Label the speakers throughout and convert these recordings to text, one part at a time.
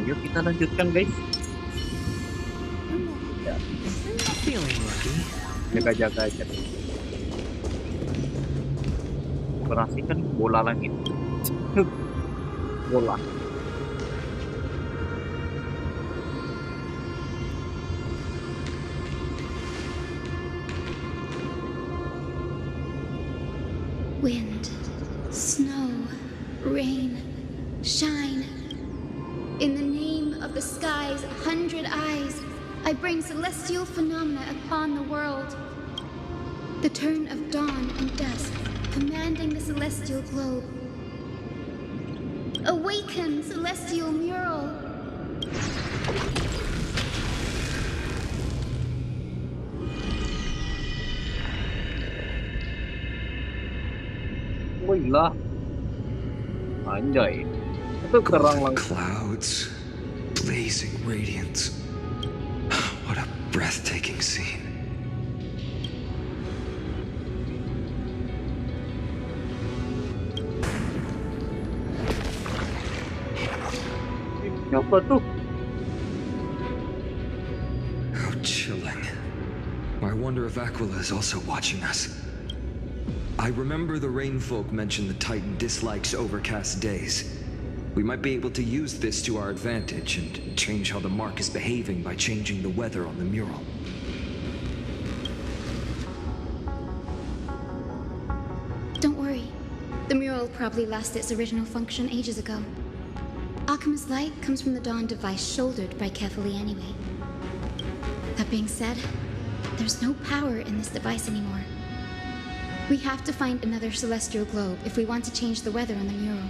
Speaker 1: Yuk kita lanjutkan guys. Ya. Jaga-jaga aja. Operasikan bola langit. Bola.
Speaker 2: Wind, snow, rain, shine. In the name of the sky's 100 eyes, I bring celestial phenomena upon the world. The turn of dawn and dusk, commanding the celestial globe. Awaken, celestial mural!
Speaker 1: Wih lah, anjay, itu kerang
Speaker 3: Golden
Speaker 1: langsung.
Speaker 3: clouds, blazing radiance. What a breathtaking scene.
Speaker 1: Apa tuh?
Speaker 3: How chilling. I wonder if Aquila is also watching us. I remember the rain folk mentioned the Titan dislikes overcast days. We might be able to use this to our advantage and change how the mark is behaving by changing the weather on the mural.
Speaker 2: Don't worry. The mural probably lost its original function ages ago. Alchemist's light comes from the dawn device shouldered by Kefali anyway. That being said, there's no power in this device anymore. We have to find another celestial globe if we want to change the weather on the mural.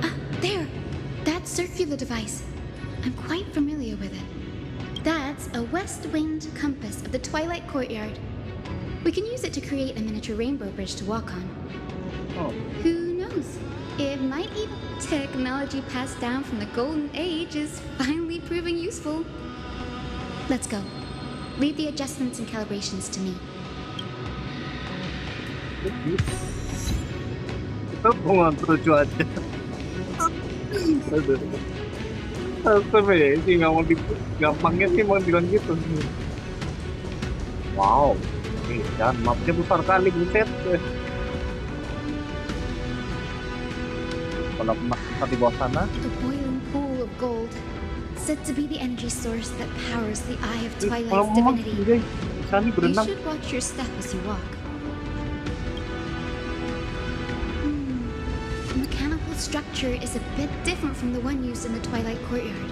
Speaker 2: Ah, there! That circular device. I'm quite familiar with it. That's a west wind compass of the Twilight Courtyard. We can use it to create a miniature rainbow bridge to walk on.
Speaker 1: Oh,
Speaker 2: Who knows? It might even technology passed down from the Golden Age is finally proving useful. Let's go. Leave the adjustments and calibrations to me.
Speaker 1: kita mau ngatur cuaca. Aduh. Apa ya sih nggak mau gampangnya sih mau bilang gitu. Wow, dan mapnya besar kali buset. Kalau map di bawah sana,
Speaker 2: The boiling pool of gold, said to be the energy source that powers the eye of
Speaker 1: kalau
Speaker 2: Twilight's
Speaker 1: mau
Speaker 2: divinity.
Speaker 1: guys, sana
Speaker 2: You
Speaker 1: berenang.
Speaker 2: should watch your step as you walk. The mechanical structure is a bit different from the one used in the Twilight Courtyard.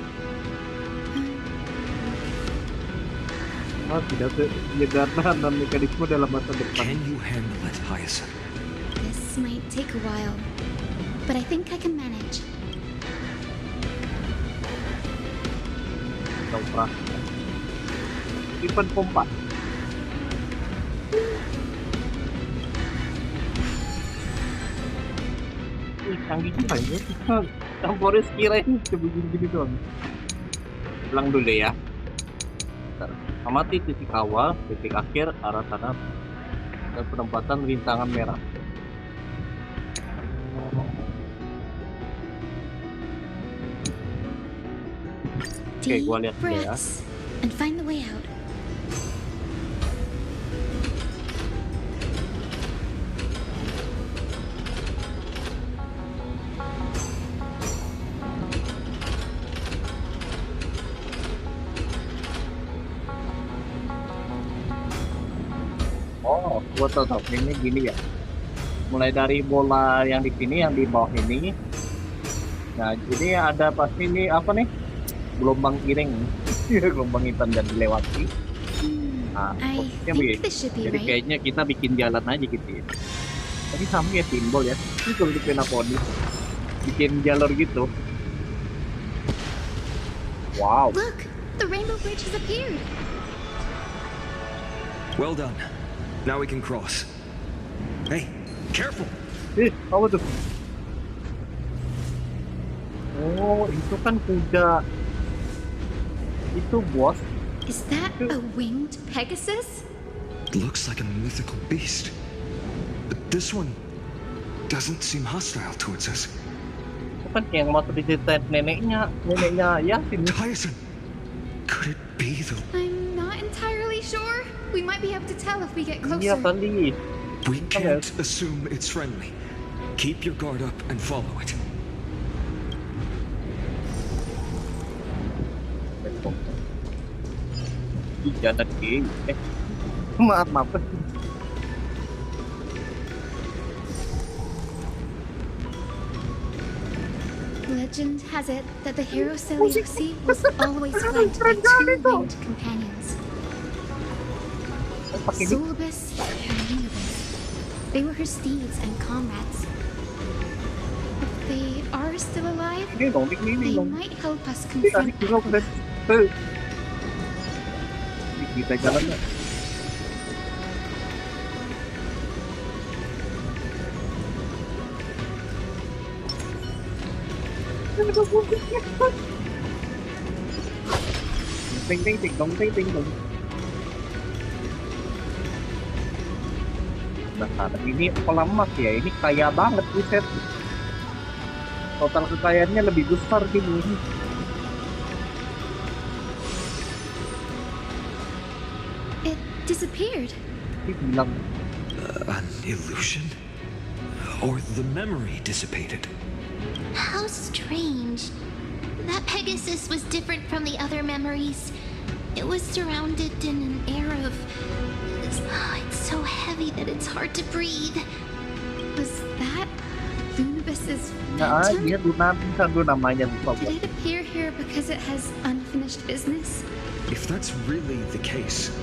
Speaker 1: Tidak sederhana dan mekanisme dalam masa depan.
Speaker 3: Can you handle it, Hyacinth?
Speaker 2: This might take a while, but I think I can manage.
Speaker 1: Kita Simpan pompa. Canggih juga ya. Temporis kirain begini-gini doang. Ulang dulu ya. Bentar. Amati titik awal, titik akhir, arah sana, dan penempatan rintangan merah. Oke, gua lihat dulu ya.
Speaker 2: Breaths and find the way out.
Speaker 1: Oh, gua tahu ini gini ya. Mulai dari bola yang di sini, yang di bawah ini. Nah, jadi ada pasti ini apa nih? Gelombang piring. Gelombang hitam dan dilewati. Nah,
Speaker 2: I
Speaker 1: posisinya
Speaker 2: think
Speaker 1: begini.
Speaker 2: this should be
Speaker 1: Jadi
Speaker 2: right.
Speaker 1: kayaknya kita bikin jalan aja gitu ya. Tapi sama ya simbol ya. Ini kalau di Penaponi bikin jalur gitu. Wow.
Speaker 2: Look, the rainbow bridge has appeared.
Speaker 3: Well done. Now we can cross. Hey, careful!
Speaker 1: Apa tuh? Oh, itu kan kuda. Itu bos.
Speaker 2: Is that a winged Pegasus?
Speaker 3: It looks like a mythical beast. But this one, doesn't seem hostile towards us.
Speaker 1: Kan yang mau diceritain neneknya Yasin.
Speaker 3: Tyson, could it be the...
Speaker 2: I'm not entirely sure. We might be able to tell if we get
Speaker 1: Iya
Speaker 2: closer.
Speaker 1: kali.
Speaker 3: We can't assume it's friendly. Keep your guard up and follow it.
Speaker 1: Jangan maaf.
Speaker 2: Legend has it that the hero Seleucus was always flanked by two winged companions. Solubus and Unibus. They were her steeds and comrades. If they are still alive,
Speaker 1: Ini
Speaker 2: they
Speaker 1: dong.
Speaker 2: might help us
Speaker 1: Ini
Speaker 2: confront
Speaker 1: juga
Speaker 2: Aquila.
Speaker 1: kita jalannya. Ting dong. Nah, ini pelamas ya, ini kaya banget buset. Total kekayaannya lebih besar gini.
Speaker 2: It disappeared.
Speaker 1: Dia bilang,
Speaker 3: An illusion? Or the memory dissipated?
Speaker 4: How strange. That Pegasus was different from the other memories. It was surrounded in an air of... it's so heavy that it's hard to breathe.
Speaker 2: Was that Lunibus's
Speaker 1: nah,
Speaker 2: phantom?
Speaker 1: dia Duna namanya lupa.
Speaker 2: Did it appear here because it has unfinished business?
Speaker 3: If that's really the case,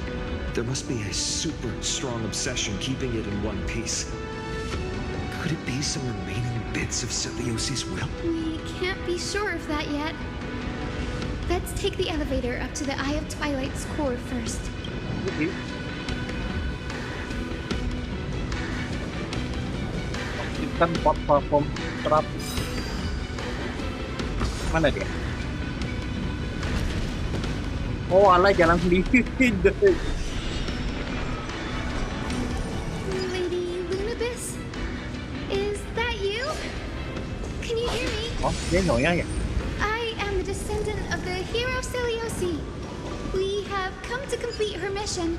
Speaker 3: there must be a super strong obsession keeping it in one piece. Could it be some remaining bits of Seleucus' will?
Speaker 2: We can't be sure of that yet. Let's take the elevator up to the Eye of Twilight's core first.
Speaker 1: Kan platform terapis. Mana dia? Oh, alah jalan sendiri.
Speaker 2: Lady Lunibus? Is that you? Can you hear me?
Speaker 1: Oh, dia nyonya ya?
Speaker 2: I am the descendant of the hero Seleucus. We have come to complete her mission.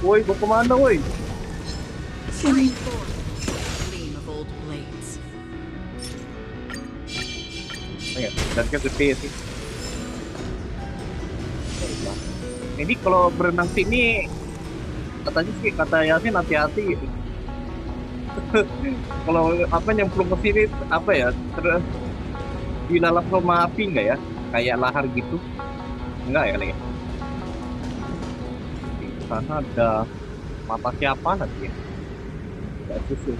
Speaker 1: Woi, mau kemana woi?
Speaker 5: Gleam of old blades.
Speaker 1: Oh ya, dannya gede sih. Ini kalau berenang sini katanya sih kata Yasin hati-hati gitu. Kalau apa nyemplung ke sini apa ya di dalam rumah api enggak ya, kayak lahar gitu enggak ya nih? Di sana ada mata siapa nanti ya? Enggak susu.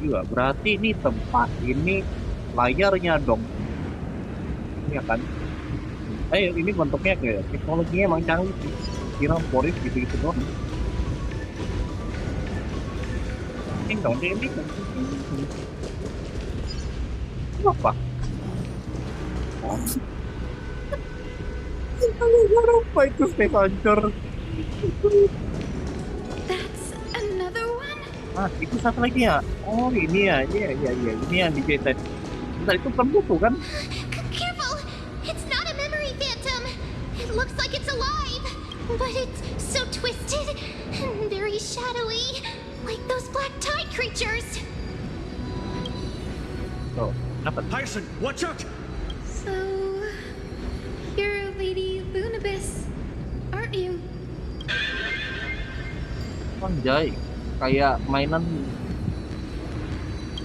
Speaker 1: Iya berarti ini tempat ini layarnya dong. Ini kan? Ini bentuknya kayak teknologinya emang canggih sih. Kira poris gitu-gitu doang. Ini dong, ini apa? Apa itu space launcher?
Speaker 2: That's another one?
Speaker 1: Ah, itu satu lagi ya? Oh ini ya, iya, ini yang dijahit. Bentar, itu kan butuh kan?
Speaker 4: Careful! It's not a memory phantom! It looks like it's alive! But it's so twisted and very shadowy, like those black tide creatures!
Speaker 1: Oh, apa?
Speaker 3: Tyson, watch out!
Speaker 2: So, you're Lady Lunibus, aren't you?
Speaker 1: Anjay, kayak mainan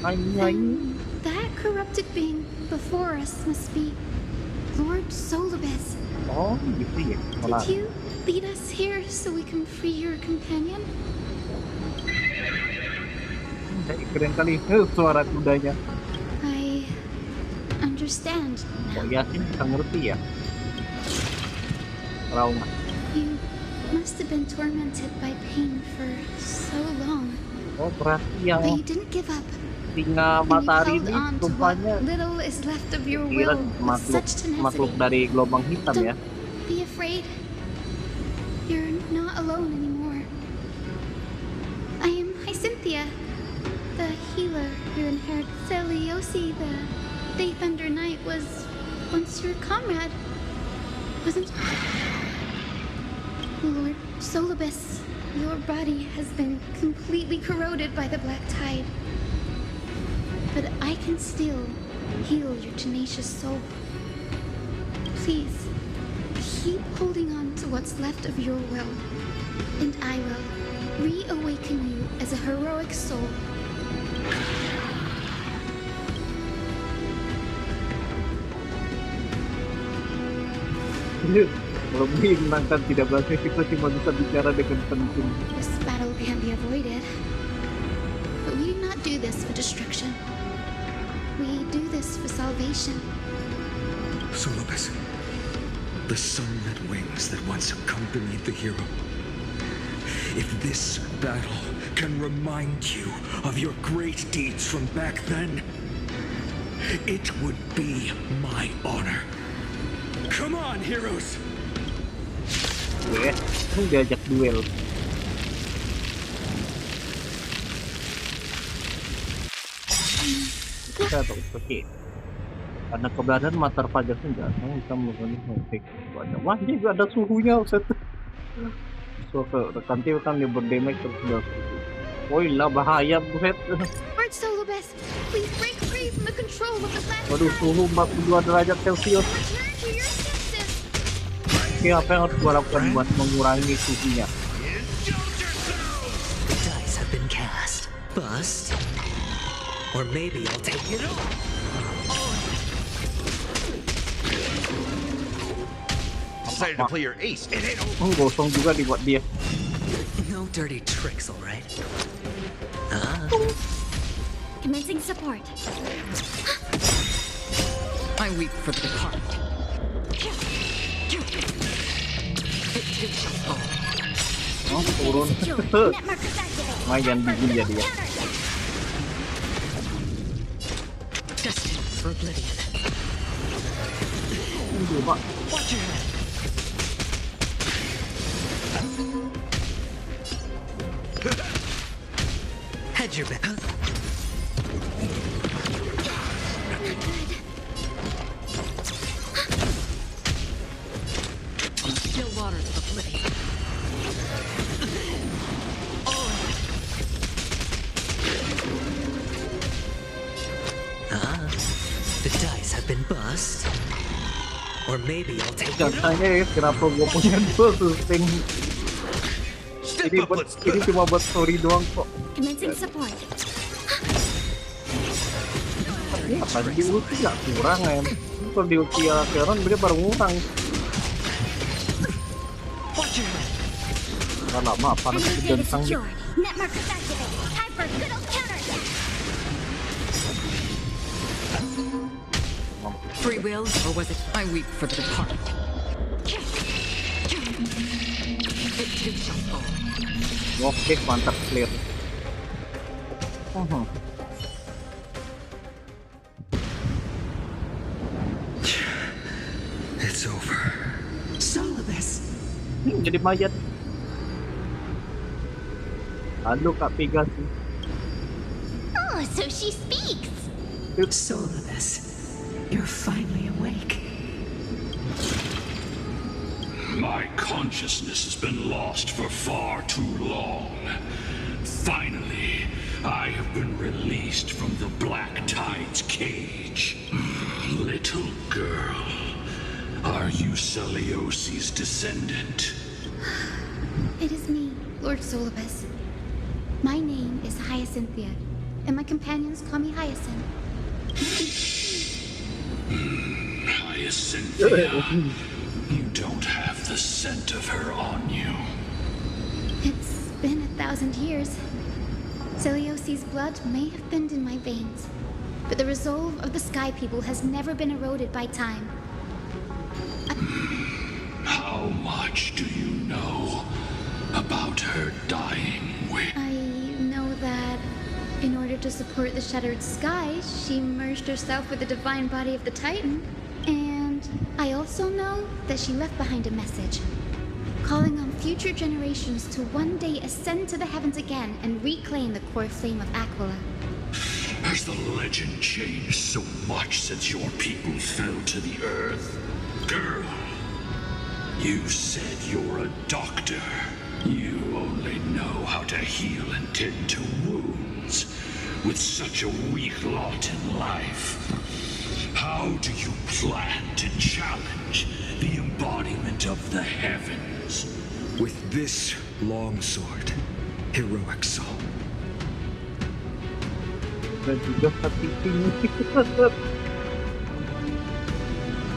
Speaker 1: anjay.
Speaker 2: That corrupted being before us must be Lord Solubus.
Speaker 1: Oh gitu ya. Malah
Speaker 2: Did you lead us here so we can free your companion?
Speaker 1: anjay, keren kali suara kudanya.
Speaker 2: I understand
Speaker 1: Kok
Speaker 2: now.
Speaker 1: Yasin bisa ngerti ya? Trauma.
Speaker 2: You must have been tormented by pain for so long.
Speaker 1: Oh berarti yang
Speaker 2: But you didn't give up.
Speaker 1: singa
Speaker 2: And you
Speaker 1: matahari
Speaker 2: held
Speaker 1: ini
Speaker 2: on to what
Speaker 1: rupanya
Speaker 2: little is left of your
Speaker 1: kira
Speaker 2: will with
Speaker 1: makhluk
Speaker 2: such
Speaker 1: makhluk
Speaker 2: tenacity.
Speaker 1: dari gelombang hitam ya.
Speaker 2: Don't be afraid. You're not alone anymore. I am Hyacinthia, the healer who inherited Celiosi, the Day Thunder Knight, was once your comrade, wasn't he? Lord Solibus, your body has been completely corroded by the black tide. But I can still heal your tenacious soul. Please, keep holding on to what's left of your will, and I will reawaken you as a heroic soul.
Speaker 1: Lebih menangkan tidak berhasil, kita cuma bisa bicara dengan penting.
Speaker 2: This battle can't be avoided. But we do not do this for destruction. We do this for salvation.
Speaker 3: Solibus, the sun that wings that once accompanied the hero. If this battle can remind you of your great deeds from back then, it would be my honor. Come on, heroes!
Speaker 1: Gue diajak duel. Kita atau oke. Karena keberadaan mata pajak senjata kita melakukan efek banyak. Wah, ini juga ada suhunya, Ustaz. So, nanti kan dia berdamage terus udah. Woi lah, bahaya, buset.
Speaker 2: Lord Solibus, please break free from the control of the black
Speaker 1: Waduh, suhu 42 derajat Celcius.
Speaker 2: Return to your senses.
Speaker 1: Oke, apa yang harus gua lakukan buat mengurangi suhunya?
Speaker 6: The dice have been cast. Bust. Or maybe I'll take it all.
Speaker 7: Decided to play your ace. It ain't over.
Speaker 1: Gosong juga dibuat dia.
Speaker 6: No dirty tricks, all right?
Speaker 2: Commencing support.
Speaker 5: I weep for the departed.
Speaker 1: Oh, turun. Lumayan dingin ya dia.
Speaker 5: Destined for oblivion.
Speaker 1: Coba.
Speaker 5: Watch your head.
Speaker 6: Hedge your bet.
Speaker 5: Still waters of oblivion.
Speaker 6: The dice have been bust. Or maybe I'll take it all.
Speaker 1: Katanya ya, kenapa gua punya dua sustain.
Speaker 7: Step
Speaker 1: Ini
Speaker 7: up, let's
Speaker 1: cuma buat story doang kok.
Speaker 2: Commencing support.
Speaker 1: Ya, tadi di ulti nggak kurang ya. Kalau di ulti Karen dia baru ngurang.
Speaker 5: Watch your head.
Speaker 1: Nggak lama panas kencang.
Speaker 2: Net markers activate. Time for good old counterattack.
Speaker 5: Free will, or was it I weep for the departed? It too shall fall.
Speaker 1: Oke, mantap, clear.
Speaker 3: It's over.
Speaker 6: Solibus.
Speaker 1: Jadi mayat. Halo Kak Pegasi.
Speaker 4: Oh, so she speaks.
Speaker 6: Solibus. You're finally awake.
Speaker 8: My consciousness has been lost for far too long. Finally, I have been released from the Black Tide's cage. Little girl, are you Celiosi's descendant?
Speaker 2: It is me, Lord Solibus. My name is Hyacinthia, and my companions call me Hyacinth.
Speaker 8: Hyacinthia, you don't have the scent of her on you.
Speaker 2: It's been 1,000 years. Celiosi's blood may have thinned in my veins, but the resolve of the Sky People has never been eroded by time.
Speaker 8: How much do you know about her dying wish?
Speaker 2: I know that in order to support the shattered sky, she merged herself with the divine body of the Titan. And I also know that she left behind a message, calling on future generations to one day ascend to the heavens again and reclaim the core flame of Aquila.
Speaker 8: Has the legend changed so much since your people fell to the earth? Girl, you said you're a doctor. You only know how to heal and tend to wounds. With such a weak lot in life, how do you plan to challenge the embodiment of the heavens?
Speaker 3: With this longsword, heroic soul.
Speaker 1: Dan juga penting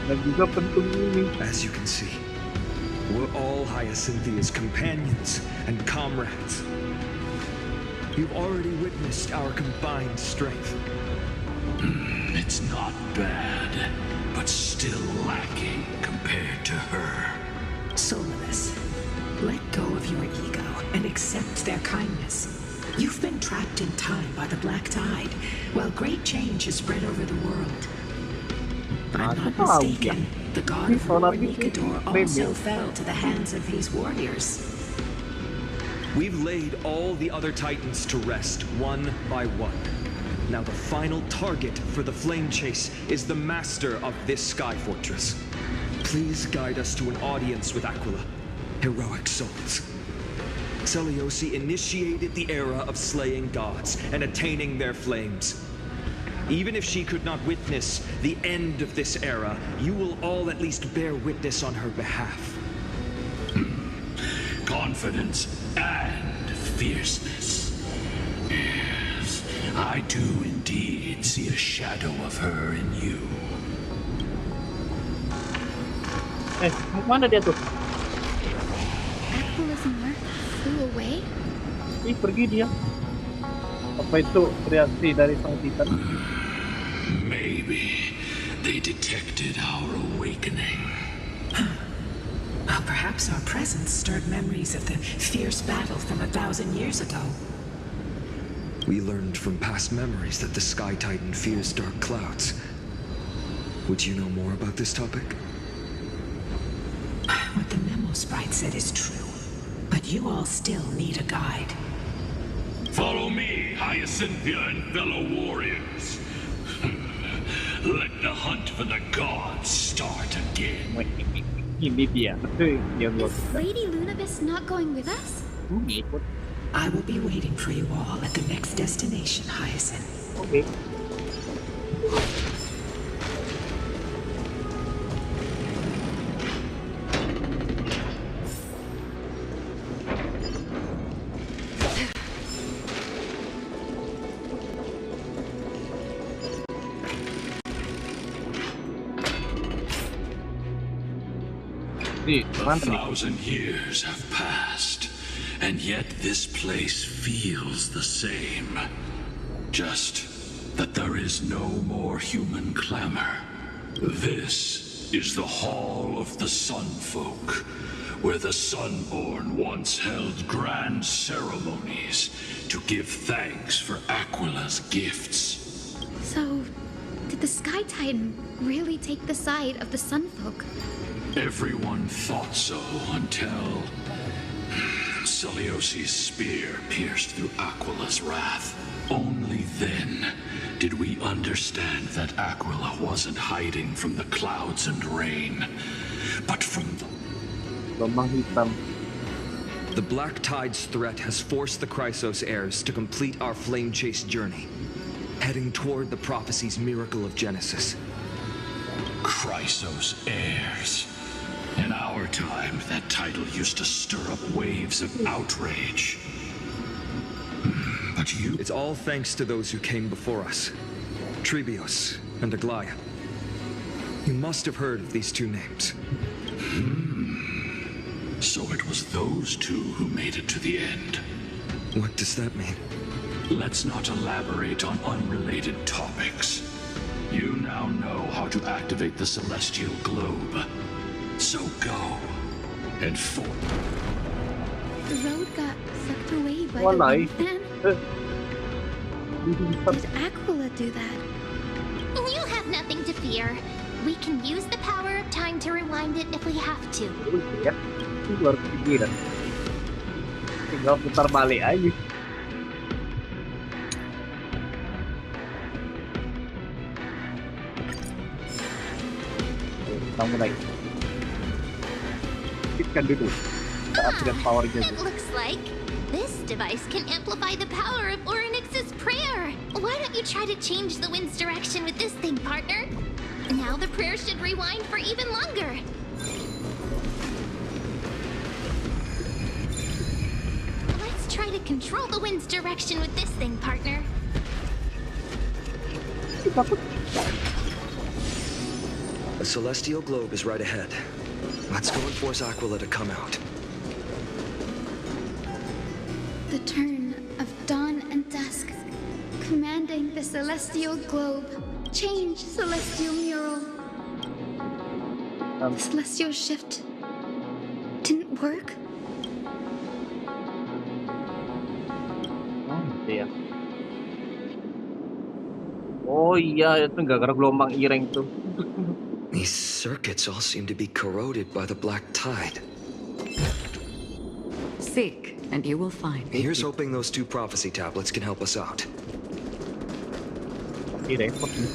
Speaker 1: dan juga penting ini.
Speaker 3: As you can see, we're all Hyacinthia's companions and comrades. You've already witnessed our combined strength.
Speaker 8: It's not bad, but still lacking compared to her.
Speaker 9: Soulless, let go of your ego and accept their kindness. You've been trapped in time by the Black Tide, while great change has spread over the world. If I'm not mistaken, the god of war Nikador also fell to the hands of these warriors.
Speaker 3: We've laid all the other titans to rest, one by one. Now the final target for the flame chase is the master of this sky fortress. Please guide us to an audience with Aquila, heroic souls. Seleuci initiated the era of slaying gods and attaining their flames. Even if she could not witness the end of this era, you will all at least bear witness on her behalf.
Speaker 8: Confidence and fierceness. Yes, I do indeed see a shadow of her in you.
Speaker 1: Mana dia tuh?
Speaker 2: Aquila's mark flew away?
Speaker 1: Pergi dia. Apa itu reaksi dari sang titan?
Speaker 8: Maybe they detected our awakening.
Speaker 9: Well, perhaps our presence stirred memories of the fierce battle from 1,000 years ago.
Speaker 3: We learned from past memories that the Sky Titan fears dark clouds. Would you know more about this topic?
Speaker 9: What the memo sprite said is true, but you all still need a guide.
Speaker 8: Follow me, Hyacinthia and fellow warriors. Let the hunt for the gods start again.
Speaker 1: Ini dia. Yang
Speaker 2: Is Lady Lunabis not going with us?
Speaker 1: ikut.
Speaker 9: I will be waiting for you all at the next destination, Hyacinth.
Speaker 1: Oke.
Speaker 8: A 1,000 years have passed, and yet this place feels the same. Just that there is no more human clamor. This is the Hall of the Sun Folk, where the Sunborn once held grand ceremonies to give thanks for Aquila's gifts.
Speaker 2: So, did the Sky Titan really take the side of the Sunfolk?
Speaker 8: Everyone thought so until Seleuci's spear pierced through Aquila's wrath. Only then did we understand that Aquila wasn't hiding from the clouds and rain, but from the
Speaker 1: Gelombang hitam.
Speaker 3: The Black Tide's threat has forced the Chrysos heirs to complete our flame chase journey, heading toward the prophecy's miracle of Genesis.
Speaker 8: Chrysos heirs. In our time, that title used to stir up waves of outrage. But you...
Speaker 3: It's all thanks to those who came before us. Trebios and Aglaia. You must have heard of these two names.
Speaker 8: So it was those two who made it to the end.
Speaker 3: What does that mean?
Speaker 8: Let's not elaborate on unrelated topics. You now know how to activate the celestial globe. So go and forth.
Speaker 2: The road got sucked away by
Speaker 1: Walay.
Speaker 2: the wind then? Did Aquila do that?
Speaker 4: You have nothing to fear. We can use the power of time to rewind it if we have to.
Speaker 1: Ya. Itu luar pikiran. Tinggal putar balik aja. Kita mulai. Aktifkan dulu. Kita upgrade powernya
Speaker 4: It
Speaker 1: dulu.
Speaker 4: looks like this device can amplify the power of Orynyx's prayer. Why don't you try to change the wind's direction with this thing, partner? Now the prayer should rewind for even longer. Let's try to control the wind's direction with this thing, partner.
Speaker 3: The celestial globe is right ahead. Let's go and force Aquila to come out.
Speaker 2: The turn of dawn and dusk, commanding the celestial globe. Change, celestial mural. The celestial shift didn't work.
Speaker 1: Oh, iya. Oh iya, itu gara-gara gelombang ireng tuh.
Speaker 3: These circuits all seem to be corroded by the black tide.
Speaker 5: Seek, and you will find.
Speaker 3: Here's hoping those 2 prophecy tablets can help us out.
Speaker 1: Pasti repot nih.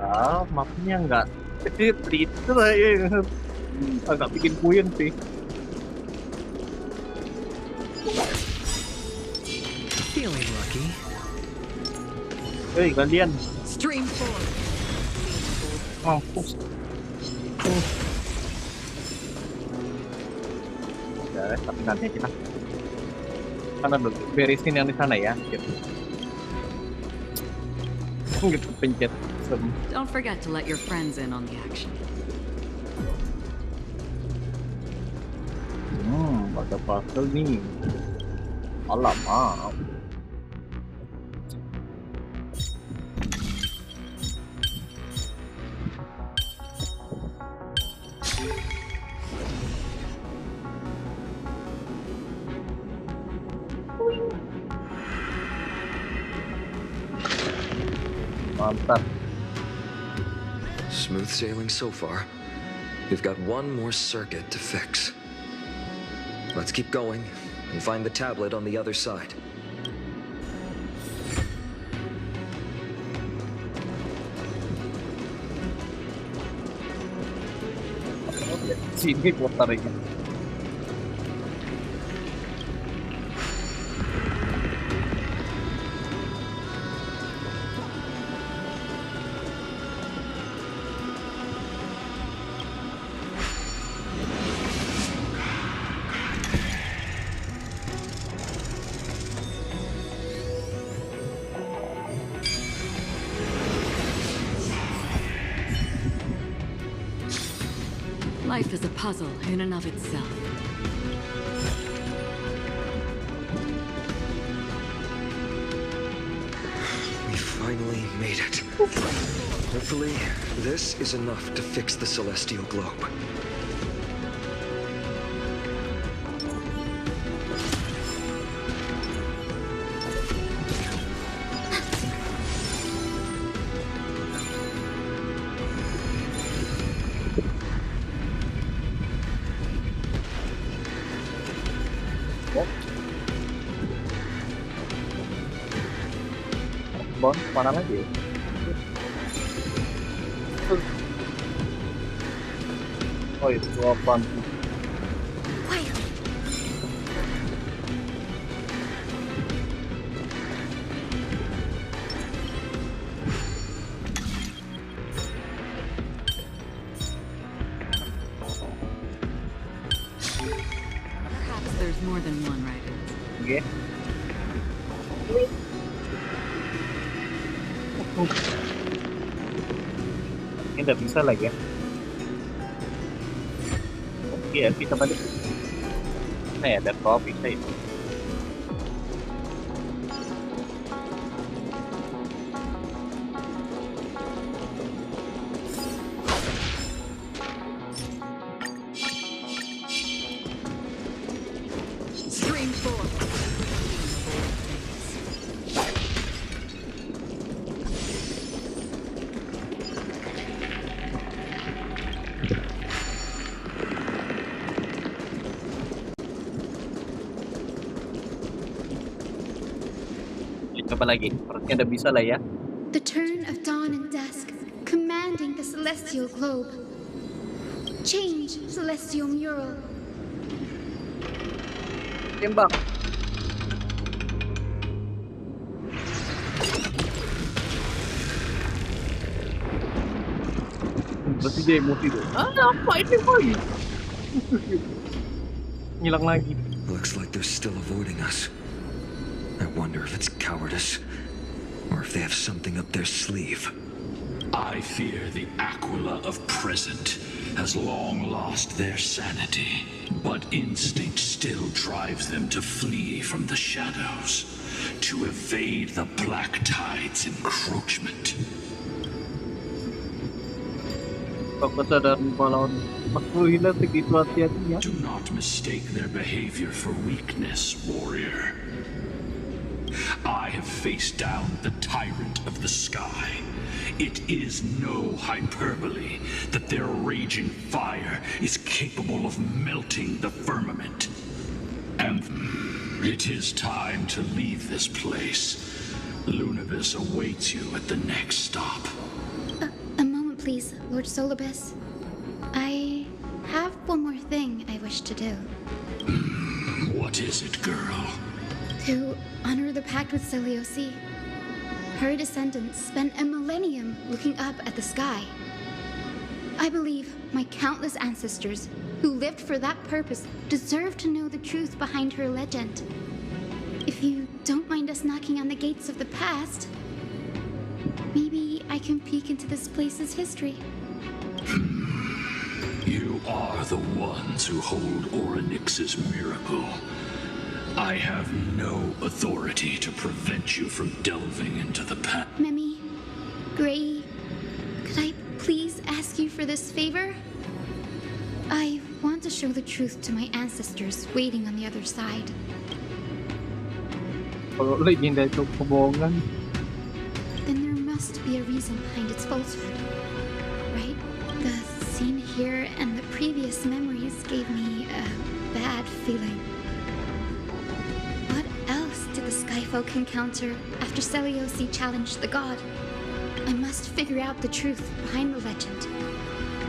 Speaker 1: Ya, mapnya nggak itu lah ya. Agak bikin puyeng sih.
Speaker 6: Feeling lucky.
Speaker 1: Hei kalian,
Speaker 5: Stream 4.
Speaker 1: mampus. Ya, tapi nanti aja lah. Karena dulu beresin yang di sana ya. Gitu. Gitu pencet.
Speaker 5: Don't forget to let your friends in on the action.
Speaker 1: Ada puzzle nih. Alamak. Mantap.
Speaker 3: Smooth sailing so far. We've got one more circuit to fix. Let's keep going and find the tablet on the other side.
Speaker 1: Sini putarnya.
Speaker 5: Life is a puzzle in and of itself.
Speaker 3: We finally made it. Hopefully, this is enough to fix the celestial globe.
Speaker 1: Bon, mana lagi? Oh itu apaan?
Speaker 5: Perhaps there's more than one right.
Speaker 1: Oke. Ini udah bisa lagi ya. Oke ya, kita balik. Nah ya, ada kopi bisa itu.
Speaker 5: Stream 4.
Speaker 1: Coba lagi, harusnya udah bisa lah ya.
Speaker 2: The turn of dawn and dusk, commanding the celestial globe. Change, celestial mural.
Speaker 1: Tembak. Berarti dia emosi tuh. Apa ini boy? Ngilang lagi.
Speaker 3: Looks like they're still avoiding us. I wonder if it's cowardice, or if they have something up their sleeve.
Speaker 8: I fear the Aquila of present has long lost their sanity, but instinct still drives them to flee from the shadows, to evade the Black Tide's encroachment.
Speaker 1: Kesadaran pahlawan masuk hilang begitu hati-hatinya.
Speaker 8: Do not mistake their behavior for weakness, warrior. I have faced down the tyrant of the sky. It is no hyperbole that their raging fire is capable of melting the firmament. And it is time to leave this place. Lunavis awaits you at the next stop.
Speaker 2: A moment, please, Lord Solibus. I have one more thing I wish to do.
Speaker 8: What is it, girl?
Speaker 2: To honor the pact with Selioci. Her descendants spent a millennium looking up at the sky. I believe my countless ancestors who lived for that purpose deserve to know the truth behind her legend. If you don't mind us knocking on the gates of the past, maybe I can peek into this place's history.
Speaker 8: You are the ones who hold Orynyx's miracle. I have no authority to prevent you from delving into the past.
Speaker 2: Memi, Gray, could I please ask you for this favor? I want to show the truth to my ancestors waiting on the other side.
Speaker 1: Kalau legenda itu kebohongan.
Speaker 2: Then there must be a reason behind its falsehood, right? The scene here and the previous memories gave me a bad feeling. What else did the Skyfolk encounter after Selioci challenged the god? I must figure out the truth behind the legend,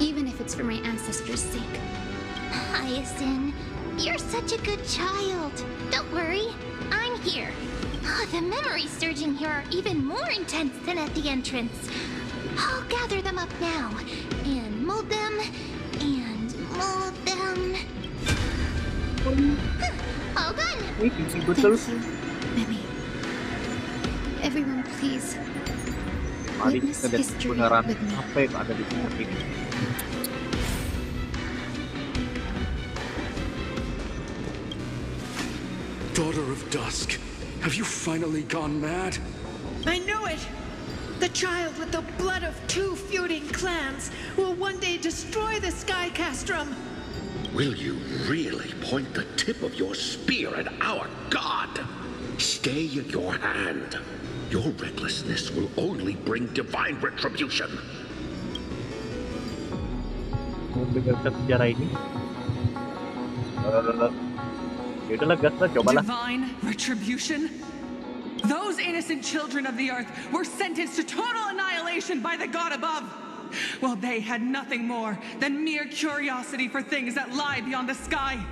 Speaker 2: even if it's for my ancestors' sake.
Speaker 4: Hyacinth, you're such a good child. Don't worry, I'm here. Oh, the memories surging here are even more intense than at the entrance. I'll gather them up now, and mold them, and mold them. All done!
Speaker 2: Thank you, Memi. Everyone, please.
Speaker 1: Mari
Speaker 2: Witness
Speaker 1: kita lihat
Speaker 2: history
Speaker 1: kebenaran
Speaker 2: with me.
Speaker 1: apa yang ada di sini ini.
Speaker 10: Daughter of Dusk, have you finally gone mad?
Speaker 9: I knew it! The child with the blood of two feuding clans will one day destroy the Sky Castrum.
Speaker 11: Will you really point the tip of your spear at our god? Stay in your hand. Your recklessness will only bring divine retribution.
Speaker 1: Mendengarkan sejarah ini. Yaudahlah, gas lah, cobalah.
Speaker 12: Divine retribution? Those innocent children of the earth were sentenced to total annihilation by the god above. Well, they had nothing more than mere curiosity for things that lie beyond the sky.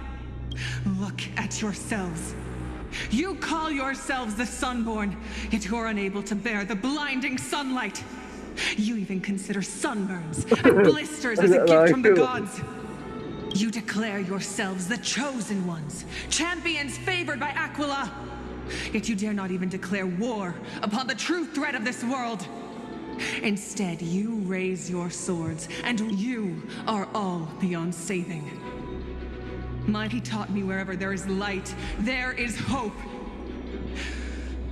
Speaker 12: Look at yourselves. You call yourselves the Sunborn, yet you're unable to bear the blinding sunlight. You even consider sunburns and blisters as a gift from the gods. You declare yourselves the chosen ones, champions favored by Aquila. Yet you dare not even declare war upon the true threat of this world. Instead, you raise your swords, and you are all beyond saving. Mighty taught me wherever there is light, there is hope.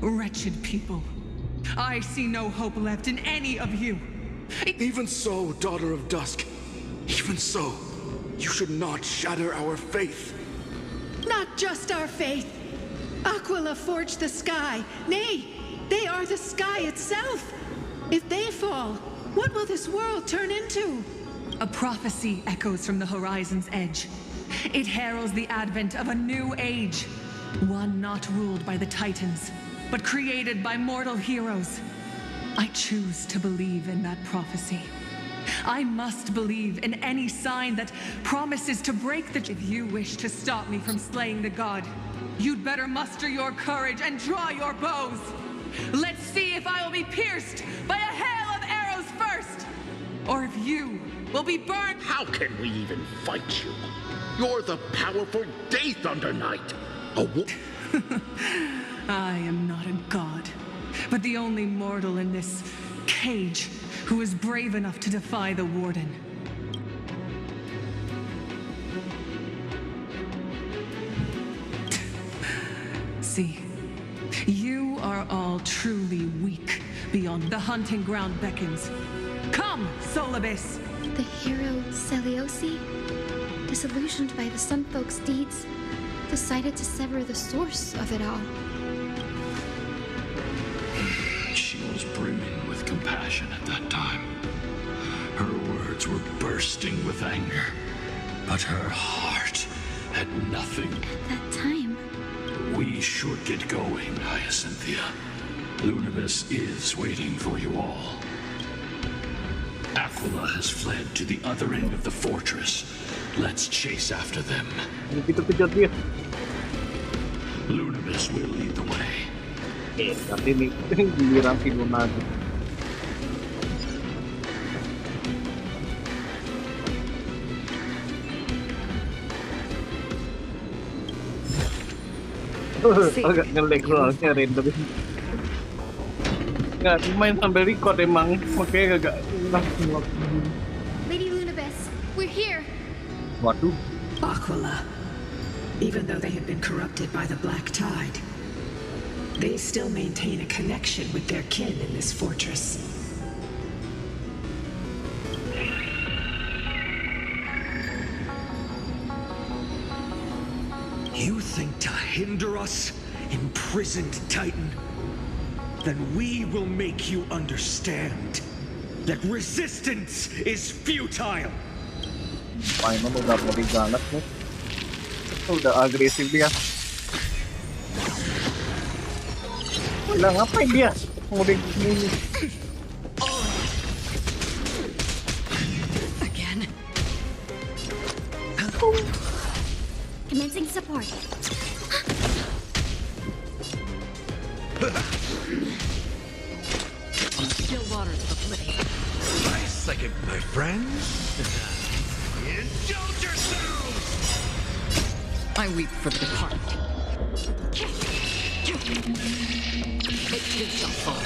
Speaker 12: Wretched people, I see no hope left in any of you.
Speaker 10: Even so, Daughter of Dusk, even so, you should not shatter our faith.
Speaker 9: Not just our faith. Aquila forged the sky. Nay, they are the sky itself. If they fall, what will this world turn into?
Speaker 12: A prophecy echoes from the horizon's edge. It heralds the advent of a new age, one not ruled by the Titans, but created by mortal heroes. I choose to believe in that prophecy. I must believe in any sign that promises to break the... If you wish to stop me from slaying the god, you'd better muster your courage and draw your bows. Let's see if I will be pierced by a hail of arrows first, or if you will be burned.
Speaker 11: How can we even fight you? You're the powerful Day Thunder Knight.
Speaker 12: I am not a god, but the only mortal in this cage who is brave enough to defy the Warden. See, you are all truly weak beyond the hunting ground beckons. Come, Solibus!
Speaker 2: The hero Celiosi, disillusioned by the Sun Folk's deeds, decided to sever the source of it all.
Speaker 8: She was brimming with compassion at that time. Her words were bursting with anger, but her heart had nothing.
Speaker 2: At that time,
Speaker 8: we should get going, Hyacinthia. Lunibus is waiting for you all. Aquila has fled to the other end of the fortress. Let's chase after them.
Speaker 1: Kita kejar dia.
Speaker 8: Lunibus will lead the way.
Speaker 1: Nanti nih giliran si Luna. Agak nge-lag soalnya random. Nggak, main sambil record emang, makanya agak langsung.
Speaker 2: Lady Lunibus, we're here.
Speaker 1: Waduh.
Speaker 9: Aquila. Even though they have been corrupted by the black tide, they still maintain a connection with their kin in this fortress.
Speaker 3: You think to hinder us, imprisoned Titan? Then we will make you understand that resistance is futile.
Speaker 1: Paimon udah ngeri banget nih. Udah agresif dia. Udah ngapain dia? Ngeri gini.
Speaker 5: Again.
Speaker 2: Commencing support.
Speaker 5: Still waters of oblivion.
Speaker 7: I second, my friends. Indulge yourselves!
Speaker 5: I weep for the departed. It too shall fall.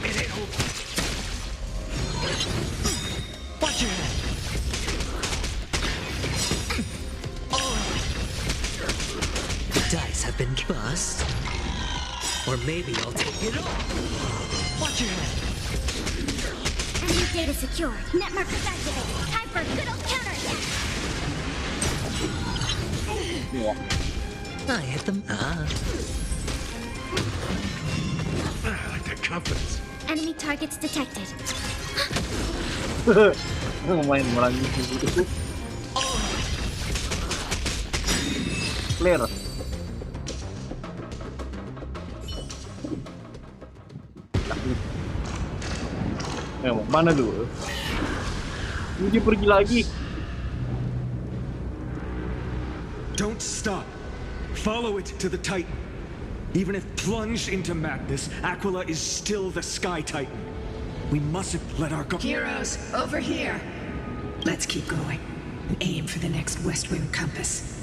Speaker 7: It ain't over. Watch your head.
Speaker 6: The dice have been bust. Or maybe I'll take it off.
Speaker 7: Watch your head.
Speaker 2: Enemy data secured. Netmarkers activated. Time for a good old counterattack.
Speaker 6: I hit them.
Speaker 7: I like that confidence.
Speaker 2: Enemy targets detected.
Speaker 1: Main orang gitu. Clear. Mana dulu? Dia pergi lagi.
Speaker 3: Don't stop. Follow it to the Titan. Even if plunged into madness, Aquila is still the Sky Titan. We mustn't let our
Speaker 9: Heroes, over here. Let's keep going and aim for the next West Wind compass.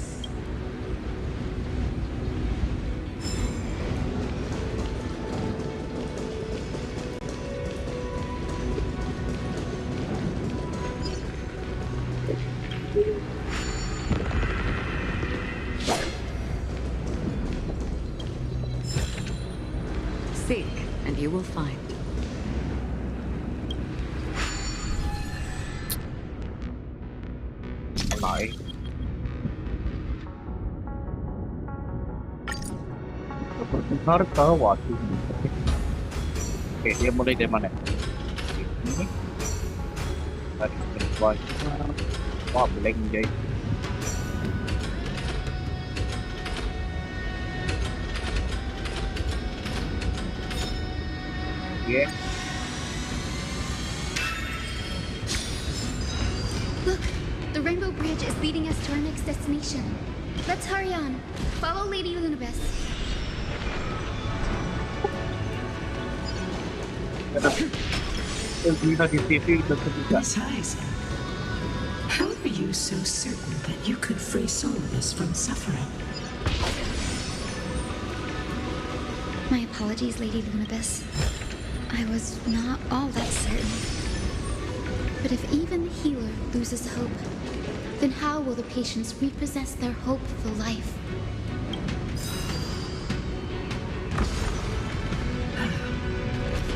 Speaker 5: Seek, and you will find.
Speaker 1: Mulai. Harta waktu. Oke, dia mulai dari mana? Ini. Dari depan. Wah, blank jadi. Yeah.
Speaker 2: Look, the Rainbow Bridge is leading us to our next destination. Let's hurry on. Follow Lady Lunabess.
Speaker 1: Kita di TV itu juga.
Speaker 9: Miss Heiss, how are you so certain that you could free Solus from suffering?
Speaker 2: My apologies, Lady Lunabess. I was not all that certain. But if even the healer loses hope, then how will the patients repossess their hope for life?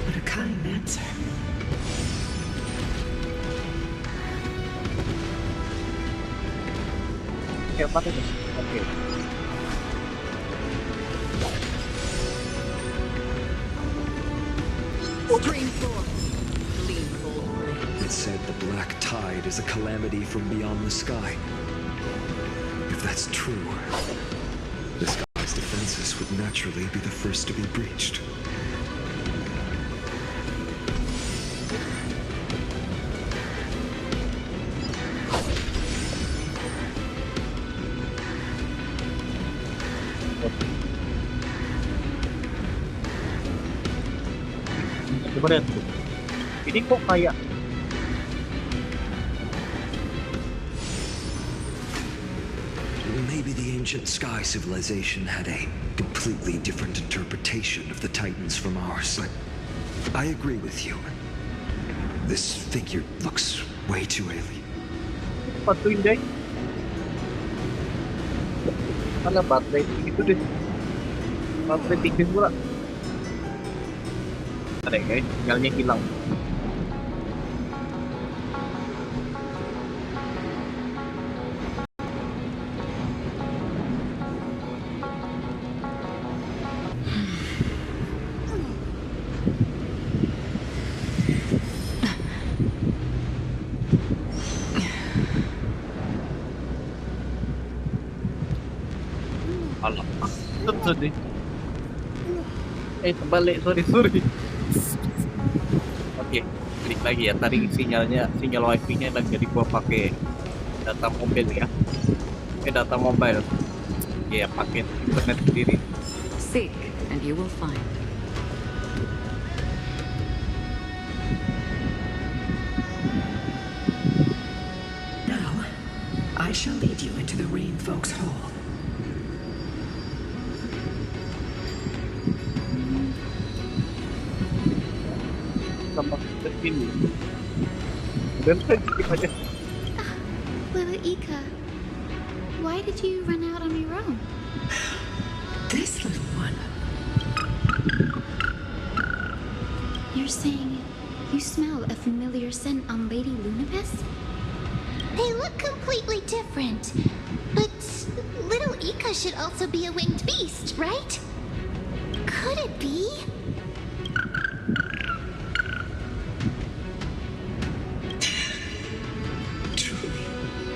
Speaker 9: What a kind answer.
Speaker 1: Siapa itu? Oke.
Speaker 5: Stream 4. Lean forward.
Speaker 3: It said the black tide is a calamity from beyond the sky. If that's true, the sky's defenses would naturally be the first to be breached.
Speaker 1: Coba lihat tuh. Ini kok kayak
Speaker 3: Maybe the ancient sky civilization had a completely different interpretation of the Titans from ours. I agree with you. This figure looks way too alien.
Speaker 1: patuin deh. Mana baterai itu deh. Baterai tinggi pula. Ada guys, sinyalnya hilang. Alah, sedih. Terbalik, sorry. Oke, klik lagi ya. Tadi sinyal wifi-nya lagi, jadi gua pakai data mobil ya. Data mobile. Ya, pakai internet sendiri.
Speaker 5: Seek, and you will find.
Speaker 9: Now, I shall lead you into the Rain Folks Hall.
Speaker 2: Lila Ika, why did you run out on your own?
Speaker 9: This little one.
Speaker 2: You're saying you smell a familiar scent on Lady Lunabess?
Speaker 4: They look completely different. But little Ika should also be a winged beast, right? Could it be?
Speaker 9: Truly,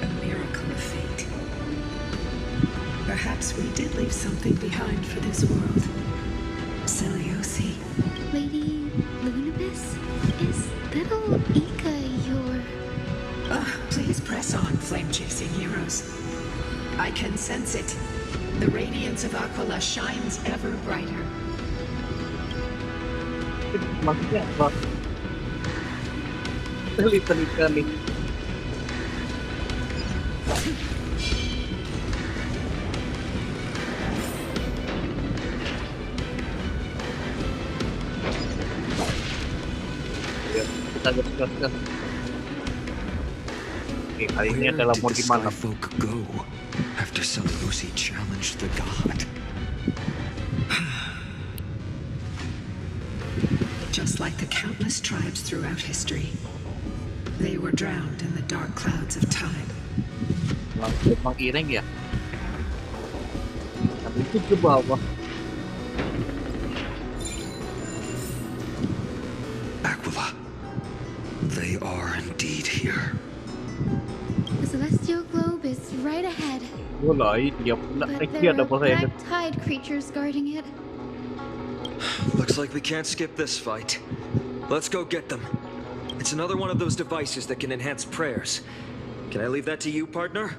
Speaker 9: a miracle of fate. Perhaps we did leave something behind for this world. Celiosi.
Speaker 2: Lady Lunabess? Is little Ika your...
Speaker 9: Please press on, flame-chasing heroes. I can sense it. The radiance of Aquila shines ever brighter.
Speaker 1: Maksudnya apa? Kali. Ya, kita gas. Oke, kali ini
Speaker 3: Where
Speaker 1: adalah
Speaker 3: did
Speaker 1: mau
Speaker 3: the
Speaker 1: gimana?
Speaker 3: Skyfolk go after Celiosi challenged the god?
Speaker 9: Just like the countless tribes throughout history, they were drowned in the dark clouds of time.
Speaker 1: Langsung mengiring ya. Habis itu ke bawah.
Speaker 3: Aquila, they are indeed here.
Speaker 2: The celestial globe is right ahead.
Speaker 1: Mulai dia pula.
Speaker 2: But
Speaker 1: Dia
Speaker 2: there
Speaker 1: ada
Speaker 2: are
Speaker 1: apa saya?
Speaker 2: black tide creatures guarding it.
Speaker 3: Looks like we can't skip this fight. Let's go get them. It's another one of those devices that can enhance prayers. Can I leave that to you, partner?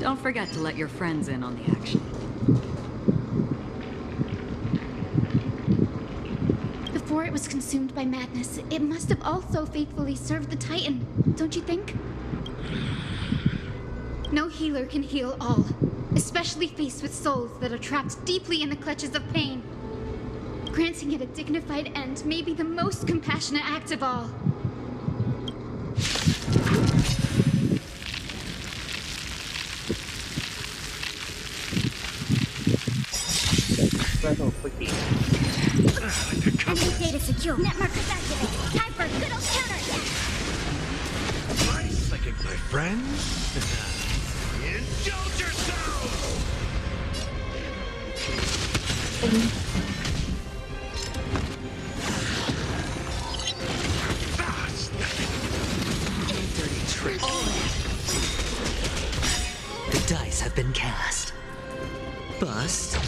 Speaker 5: Don't forget to let your friends in on the action.
Speaker 2: Before it was consumed by madness, it must have also faithfully served the Titan, don't you think? No healer can heal all, especially faced with souls that are trapped deeply in the clutches of pain. Granting it a dignified end may be the most compassionate act of all.
Speaker 4: Enemy data secure. Net markers activated. Time for a good old counterattack.
Speaker 7: My second, my friends. Indulge yourselves! That's nothing.
Speaker 6: Dirty trick. The dice have been cast. Bust.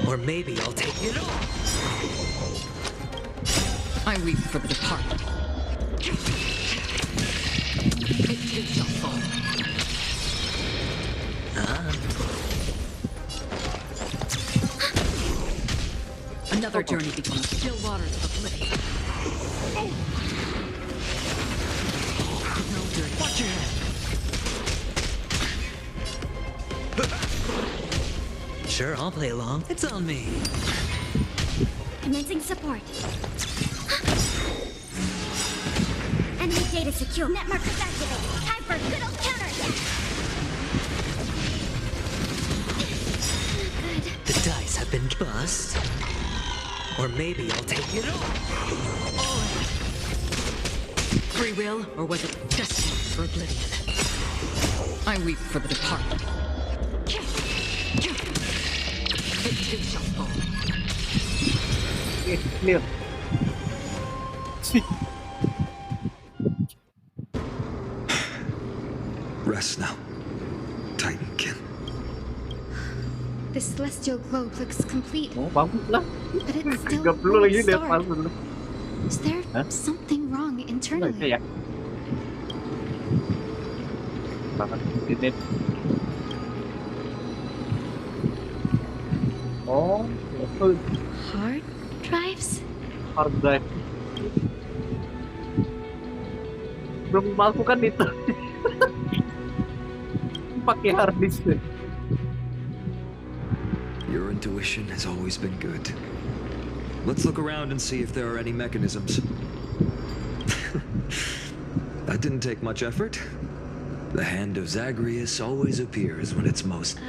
Speaker 6: Or maybe I'll take it all.
Speaker 5: I weep for the departed. It too shall fall. Another journey becomes still waters of oblivion. No dirty.
Speaker 7: Watch your head.
Speaker 6: Sure, I'll play along. It's on me.
Speaker 4: Commencing support. Enemy data secure. Net markers activated. Time for a good old counterattack. Good.
Speaker 6: The dice have been bust. Or maybe I'll take it all.
Speaker 5: Free will, or was it destiny for oblivion? I weep for the departed. It too shall fall.
Speaker 1: It's clear.
Speaker 3: Rest now, Titankin.
Speaker 2: The celestial globe looks complete,
Speaker 1: Oh, bagus lah.
Speaker 2: but it's still
Speaker 1: 30 lagi dia
Speaker 2: restored.
Speaker 1: pas dulu.
Speaker 2: Is there
Speaker 1: Huh?
Speaker 2: something wrong internally?
Speaker 1: Ya. Banget ini. Oh, itu
Speaker 2: Hard drives?
Speaker 1: hard drive. Belum masuk kan itu. Pakai hard disk.
Speaker 3: Your intuition has always been good. Let's look around and see if there are any mechanisms. That didn't take much effort. The hand of Zagreus always appears when it's most...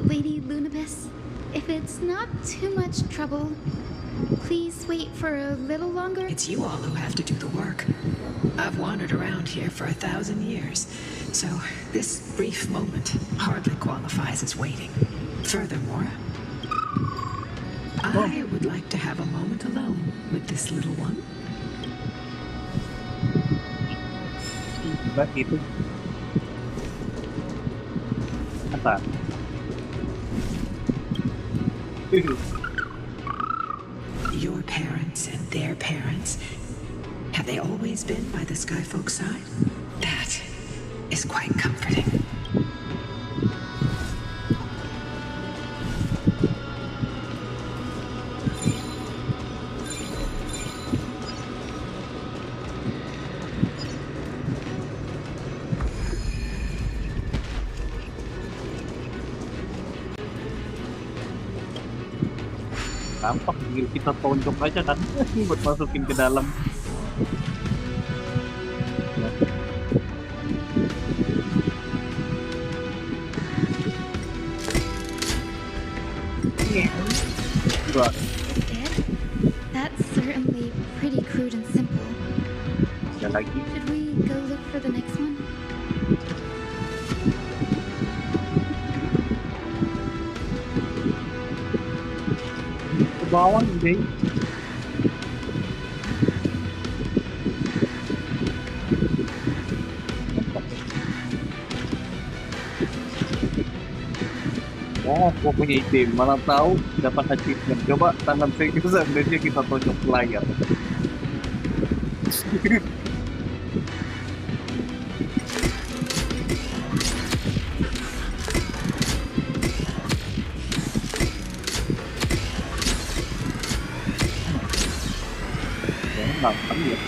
Speaker 2: Lady Lunabis, if it's not too much trouble, please wait for a little longer.
Speaker 9: It's you all who have to do the work. I've wandered around here for 1,000 years, so this brief moment hardly qualifies as waiting. Furthermore, I would like to have a moment alone with this little one.
Speaker 1: Bak itu. Apa?
Speaker 9: Your parents and their parents, have they always been by the Skyfolk side? That is quite comforting.
Speaker 1: Tampak kita tonjok aja kan buat masukin ke dalam. Dua.
Speaker 2: It? That's certainly pretty crude and simple.
Speaker 1: Ada lagi.
Speaker 2: Should we go look for the next one?
Speaker 1: Ke bawah deh. Oh, gua punya ide. Mana tahu dapat achievement. Coba tangan saya seandainya kita tonjok ke layar. Gampang ya.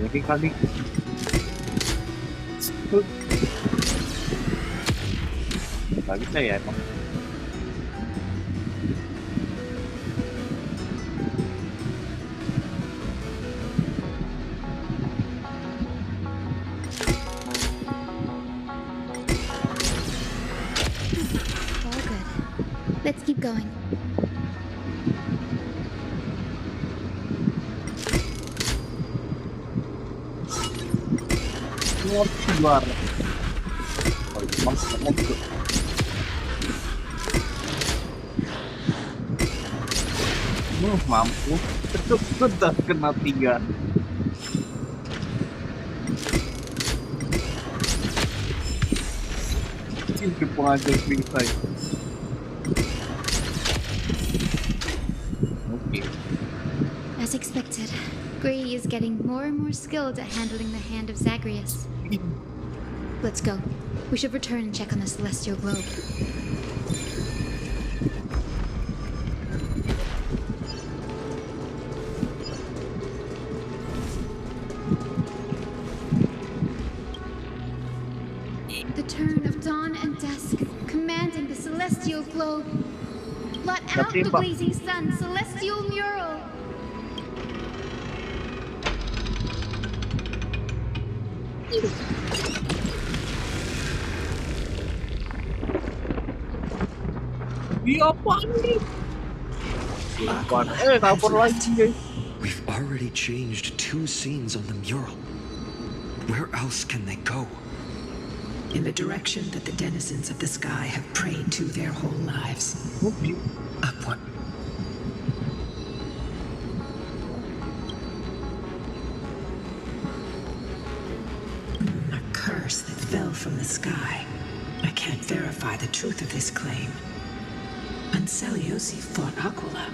Speaker 1: Jadi kali. Gak bisa ya emang.
Speaker 2: All good. Let's keep going.
Speaker 1: Keluar. Oh, mampu. Mampu. Sudah kena 3. Itu pengajar selesai. Okay.
Speaker 2: As expected, Grady is getting more and more skilled at handling the hand of Zagreus. Let's go. We should return and check on the celestial globe. The turn of dawn and dusk, commanding the celestial globe. Blot out the blazing sun, celestial mural.
Speaker 3: We've already changed 2 scenes on the mural. Where else can they go?
Speaker 9: In the direction that the denizens of the sky have prayed to their whole lives. Upward. A curse that fell from the sky. I can't verify the truth of this claim. Anseliosi fought Aquila.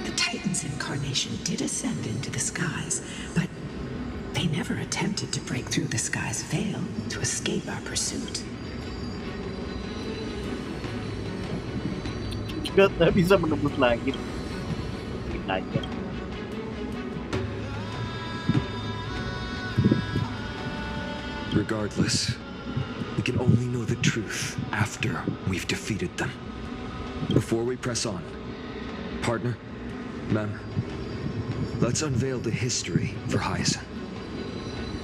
Speaker 9: The Titan's incarnation did ascend into the skies, but they never attempted to break through the sky's veil to escape our pursuit.
Speaker 1: Kita bisa menembus langit. Kita aja.
Speaker 3: Regardless, we can only know the truth after we've defeated them. Before we press on, partner, ma'am, let's unveil the history for Hyacinth.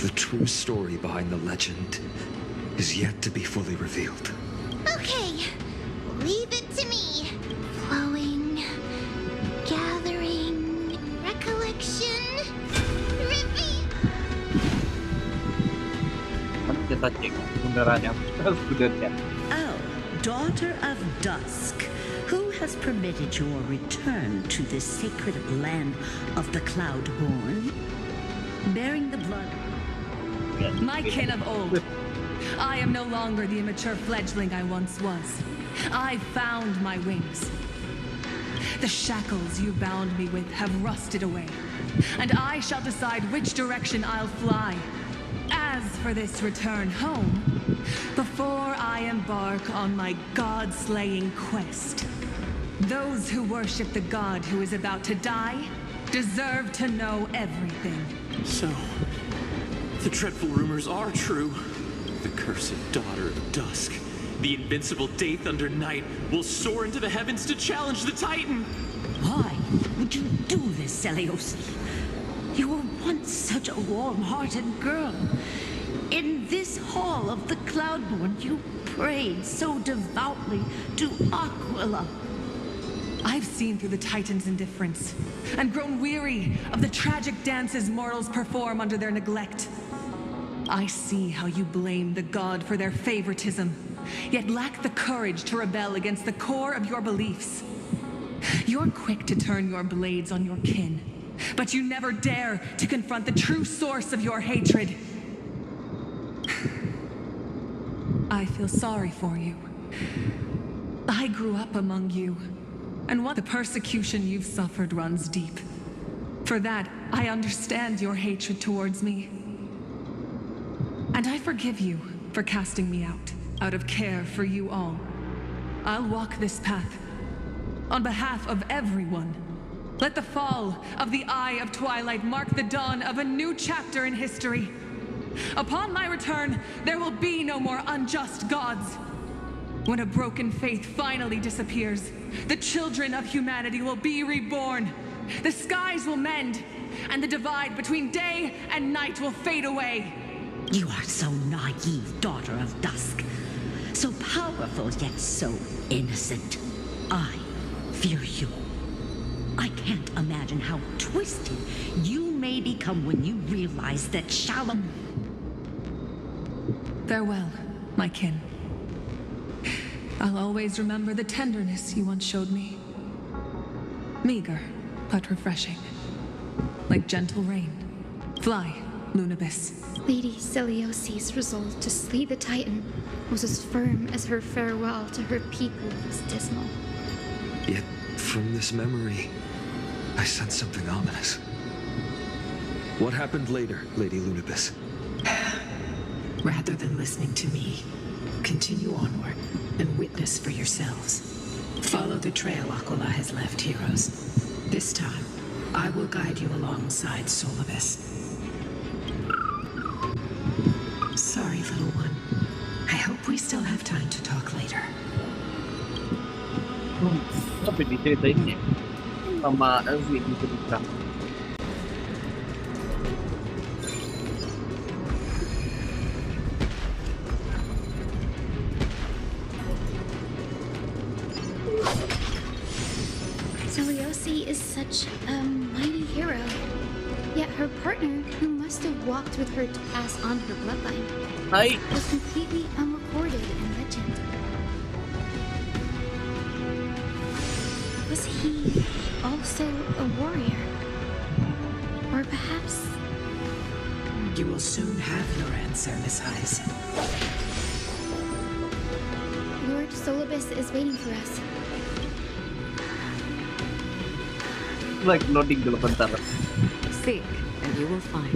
Speaker 3: The true story behind the legend is yet to be fully revealed.
Speaker 4: Okay, leave it to me. Flowing, gathering, recollection, reveal.
Speaker 1: Mari kita cek beneran yang sebenarnya.
Speaker 13: Oh, daughter of dusk, who has permitted your return to this sacred land of the Cloudborn? Bearing the blood.
Speaker 12: My kin of old. I am no longer the immature fledgling I once was. I found my wings. The shackles you bound me with have rusted away, and I shall decide which direction I'll fly. As for this return home, before I embark on my god-slaying quest, those who worship the god who is about to die deserve to know everything.
Speaker 14: So, the dreadful rumors are true. The cursed daughter of dusk, the invincible Daith under night, will soar into the heavens to challenge the Titan.
Speaker 13: Why would you do this, Seliosi? You were once such a warm-hearted girl. In this hall of the Cloudborn, you prayed so devoutly to Aquila.
Speaker 12: I've seen through the Titan's indifference and grown weary of the tragic dances mortals perform under their neglect. I see how you blame the god for their favoritism, yet lack the courage to rebel against the core of your beliefs. You're quick to turn your blades on your kin, but you never dare to confront the true source of your hatred. I feel sorry for you. I grew up among you, and what the persecution you've suffered runs deep. For that, I understand your hatred towards me. And I forgive you for casting me out of care for you all. I'll walk this path on behalf of everyone. Let the fall of the Eye of Twilight mark the dawn of a new chapter in history. Upon my return, there will be no more unjust gods. When a broken faith finally disappears, the children of humanity will be reborn. The skies will mend, and the divide between day and night will fade away.
Speaker 13: You are so naive, daughter of dusk. So powerful, yet so innocent. I fear you. I can't imagine how twisted you may become when you realize that Shalom...
Speaker 12: Farewell, my kin. I'll always remember the tenderness you once showed me. Meager, but refreshing. Like gentle rain. Fly, Lunibus.
Speaker 2: Lady Celiosi's resolve to slay the Titan was as firm as her farewell to her people was dismal.
Speaker 3: Yet, from this memory, I sense something ominous. What happened later, Lady Lunibus?
Speaker 9: Rather than listening to me, continue onward and witness for yourselves. Follow the trail Aquila has left, heroes. This time, I will guide you alongside Solibus. Sorry, little one. I hope we still have time to talk later.
Speaker 1: Tapi diceritain ya sama Elvi diceritakan.
Speaker 2: Celiosi is such a mighty hero. Yet her partner, who must have walked with her to pass on her bloodline, was completely unrecorded in legend. Was he also a warrior? Or perhaps...
Speaker 9: You will soon have your answer, Miss Heiss.
Speaker 2: Lord Solibus is waiting for us.
Speaker 1: Like loading dulu bentar.
Speaker 5: Seek, and you will find.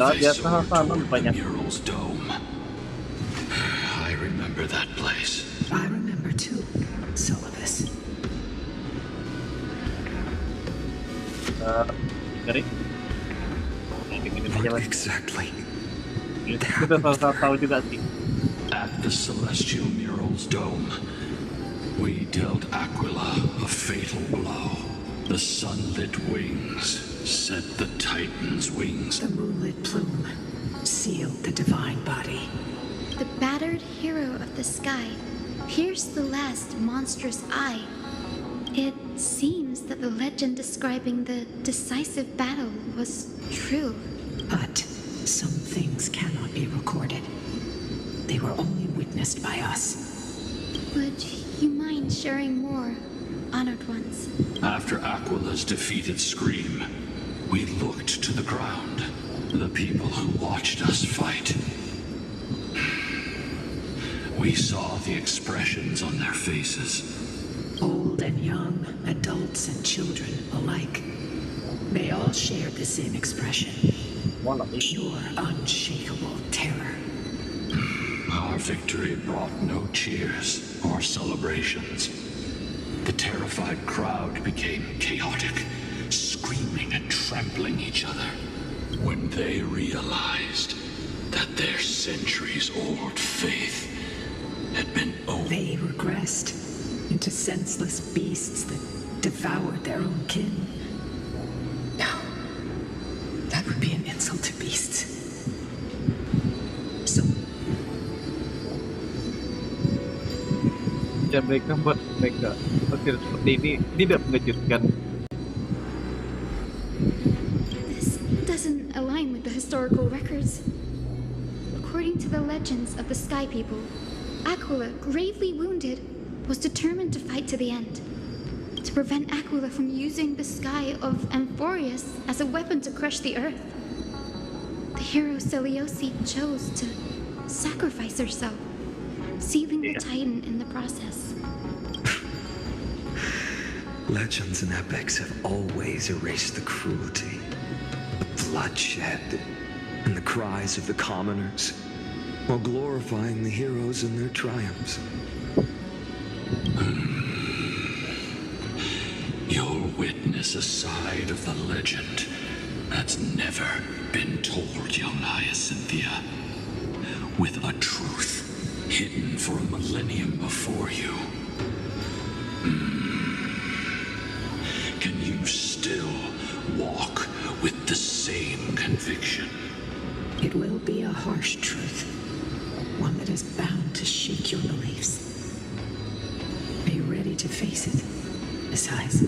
Speaker 8: They soared toward the mural's dome. I remember that place.
Speaker 9: I remember too, Solibus.
Speaker 3: What exactly?
Speaker 1: Kita tahu juga sih.
Speaker 8: At the celestial mural's dome, we dealt Aquila a fatal blow. The sunlit wings set the Titan's wings.
Speaker 9: The moonlit plume sealed the divine body.
Speaker 2: The battered hero of the sky pierced the last monstrous eye. It seems that the legend describing the decisive battle was true.
Speaker 9: But some things cannot be recorded. They were only witnessed by us.
Speaker 2: Would you mind sharing more, honored ones?
Speaker 8: After Aquila's defeated scream, we looked to the ground. The people who watched us fight. We saw the expressions on their faces.
Speaker 9: Old and young, adults and children alike. They all shared the same expression. Pure, unshakable terror.
Speaker 8: Our victory brought no cheers or celebrations. The terrified crowd became chaotic, screaming and trampling each other. When they realized that their centuries-old faith had been over.
Speaker 9: They regressed into senseless beasts that devoured their own kin. No, that would be an insult to beasts. So,
Speaker 1: Ya mereka buat mereka pasir seperti ini tidak mengejutkan.
Speaker 2: This doesn't align with the historical records. According to the legends of the Sky People, Aquila, gravely wounded, was determined to fight to the end. To prevent Aquila from using the sky of Amphorius as a weapon to crush the earth. The hero Seleuci chose to sacrifice herself, sealing the Titan in the process.
Speaker 3: Legends and epics have always erased the cruelty, the bloodshed, and the cries of the commoners, while glorifying the heroes and their triumphs.
Speaker 8: You'll witness a side of the legend that's never been told, young Hyacinthia, with a truth hidden for a millennium before you. Can you still walk with the same conviction?
Speaker 9: it will be a harsh truth. One that is bound to shake your beliefs. Are you ready to face it? Besides,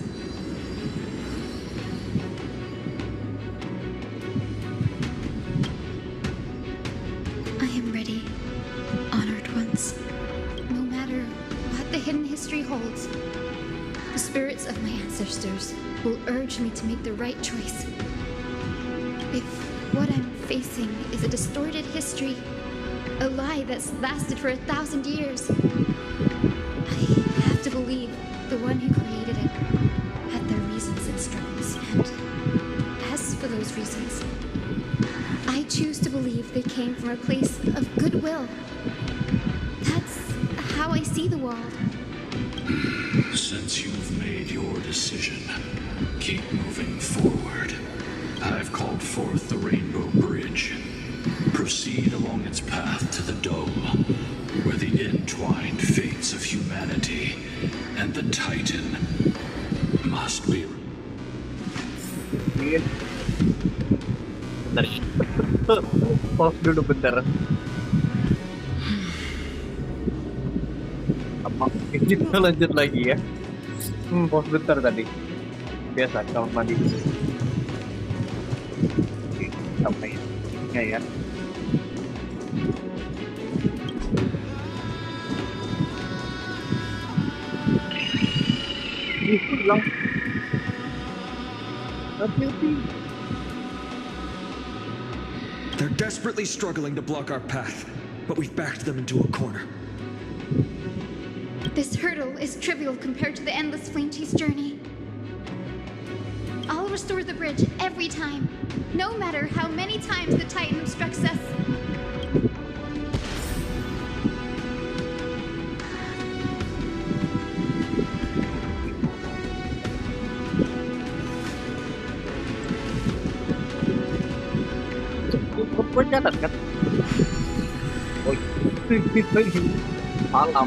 Speaker 2: I am ready, honored ones. No matter what the hidden history holds, the spirits of my ancestors will urge me to make the right choice. If what I'm facing is a distorted history, a lie that's lasted for 1,000 years, I have to believe the one who created it had their reasons and struggles, and as for those reasons, I choose to believe they came from a place of goodwill. That's how I see the world.
Speaker 8: Since you've made your decision, keep moving forward. I've called forth the Rainbow Bridge. Proceed along its path to the dome, where the entwined fates of humanity and the Titan must be.
Speaker 1: Bentar. Pause dulu bentar. Apa? Kita lanjut lagi ya. Pause bentar tadi. Biasa kamar mandi. Oke, sampai ya. Hilang. Hati-hati.
Speaker 3: They're desperately struggling to block our path, but we've backed them into a corner.
Speaker 2: This hurdle is trivial compared to the endless flame chase journey. I'll restore the bridge every time, no matter how many times the Titan obstructs us.
Speaker 1: Gue catat kan? Oh, malam.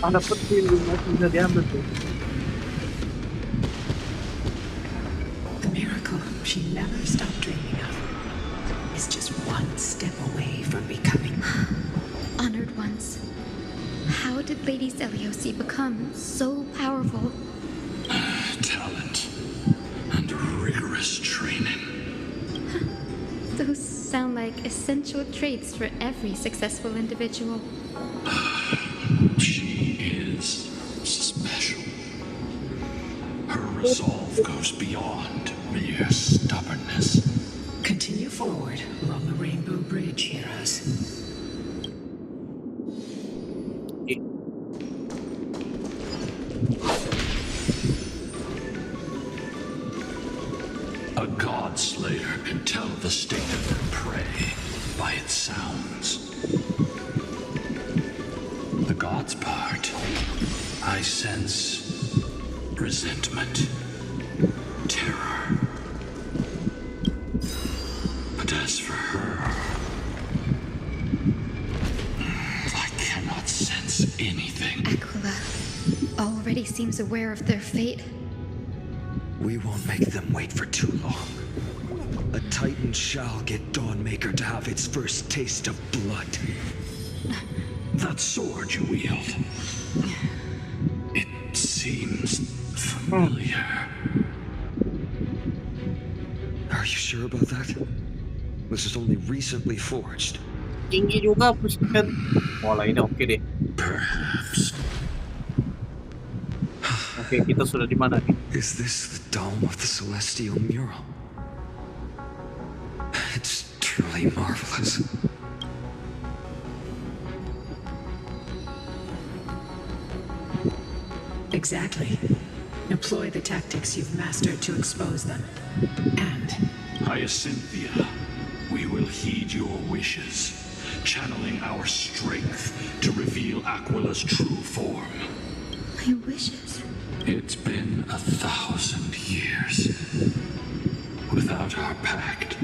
Speaker 1: Ada petil masih bisa diambil tuh.
Speaker 9: the miracle she never stopped dreaming of is just one step away from becoming.
Speaker 2: Honored ones, how did Lady Seleuci become so powerful?
Speaker 8: Talent and rigorous training.
Speaker 2: Those sound like essential traits for every successful individual.
Speaker 8: She is special. Her resolve goes beyond mere stubbornness.
Speaker 9: Continue forward along the Rainbow
Speaker 8: God Slayer can tell the state of their prey by its sounds. The gods part, I sense resentment, terror. But as for her, I cannot sense anything.
Speaker 2: Aquila already seems aware of their fate.
Speaker 3: We won't make them wait for too long. A Titan shall get Dawnmaker to have its first taste of blood.
Speaker 8: That sword you wield, it seems familiar.
Speaker 3: Are you sure about that? This is only recently forged.
Speaker 1: Tinggi juga buset. Mulai ini oke deh.
Speaker 8: Perhaps.
Speaker 1: Oke, kita sudah di mana nih?
Speaker 3: Is this the dome of the celestial mural? It's truly marvelous.
Speaker 9: Exactly. Employ the tactics you've mastered to expose them. And
Speaker 8: Hyacinthia, we will heed your wishes, channeling our strength to reveal Aquila's true form.
Speaker 2: My wishes.
Speaker 8: It's been 1,000 years. Without our pact,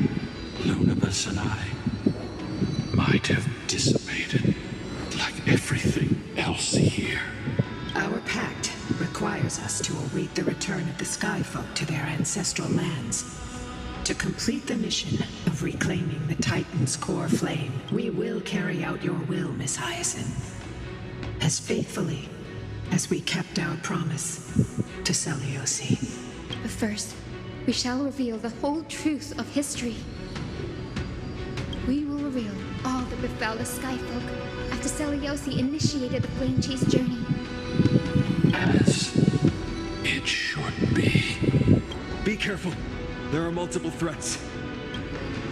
Speaker 8: Lunabus and I might have dissipated like everything else here.
Speaker 9: our pact requires us to await the return of the Sky Folk to their ancestral lands. To complete the mission of reclaiming the Titan's core flame, we will carry out your will, Miss Hyacinth, as faithfully as we kept our promise to Seliosi.
Speaker 2: But first, we shall reveal the whole truth of history. We will reveal all that befell the Skyfolk after Seliosi initiated the Flame Chase journey.
Speaker 8: As it should be.
Speaker 3: Be careful. There are multiple threats.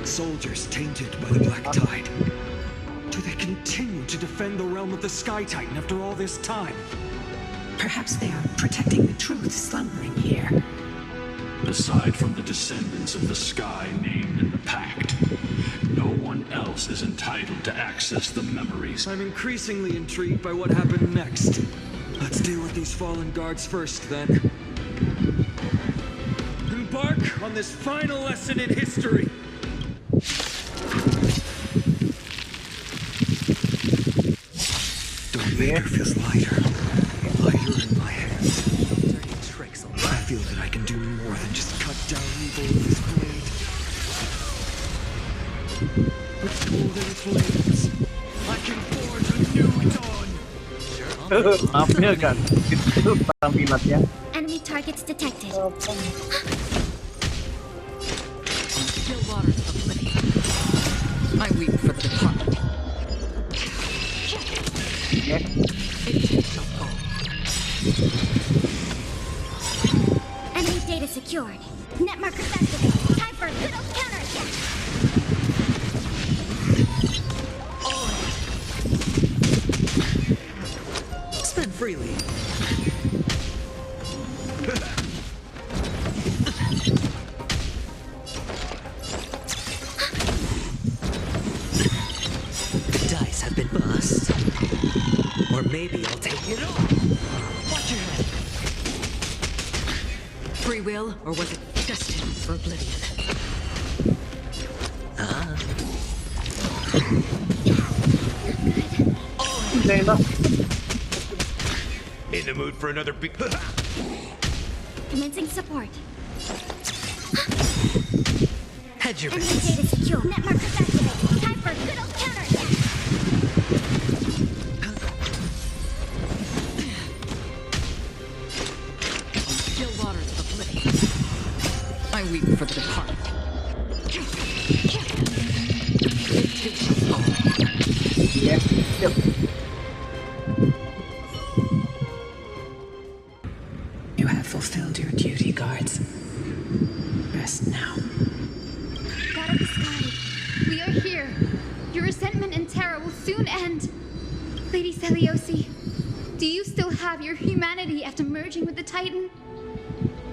Speaker 3: Soldiers tainted by the Black Tide. Do they continue to defend the realm of the Sky Titan after all this time?
Speaker 9: Perhaps they are protecting the truth slumbering here.
Speaker 8: Aside from the descendants of the sky named in the pact, no one else is entitled to access the memories.
Speaker 3: I'm increasingly intrigued by what happened next. Let's deal with these fallen guards first, then. Embark on this final lesson in history! Dawnmaker feels lighter. Lighter in my hands. I feel that I can do more than just cut down evil with this blade. With golden flames, I can forge a new dawn!
Speaker 1: Tampil kan? Itu tampilannya.
Speaker 4: Enemy targets detected.
Speaker 5: Still waters of oblivion. I weep for the departed. It shall fall.
Speaker 4: Enemy data secured. Net markers activated. Time for a good old counterattack.
Speaker 6: Spend freely. The dice have been bust. Or maybe I'll take it all. Watch your head.
Speaker 5: Free will, or was it destined for oblivion?
Speaker 7: In the mood for another big.
Speaker 4: Commencing support.
Speaker 6: Hedge your
Speaker 4: Enemy
Speaker 6: bets.
Speaker 4: data secure. Net markers activated. Time for a good old counterattack.
Speaker 5: Still waters of oblivion. I weep for the departed. It shall fall.
Speaker 9: You have fulfilled your duty, guards. Rest now.
Speaker 2: God of the sky, we are here. Your resentment and terror will soon end. Lady Seliosi, do you still have your humanity after merging with the Titan?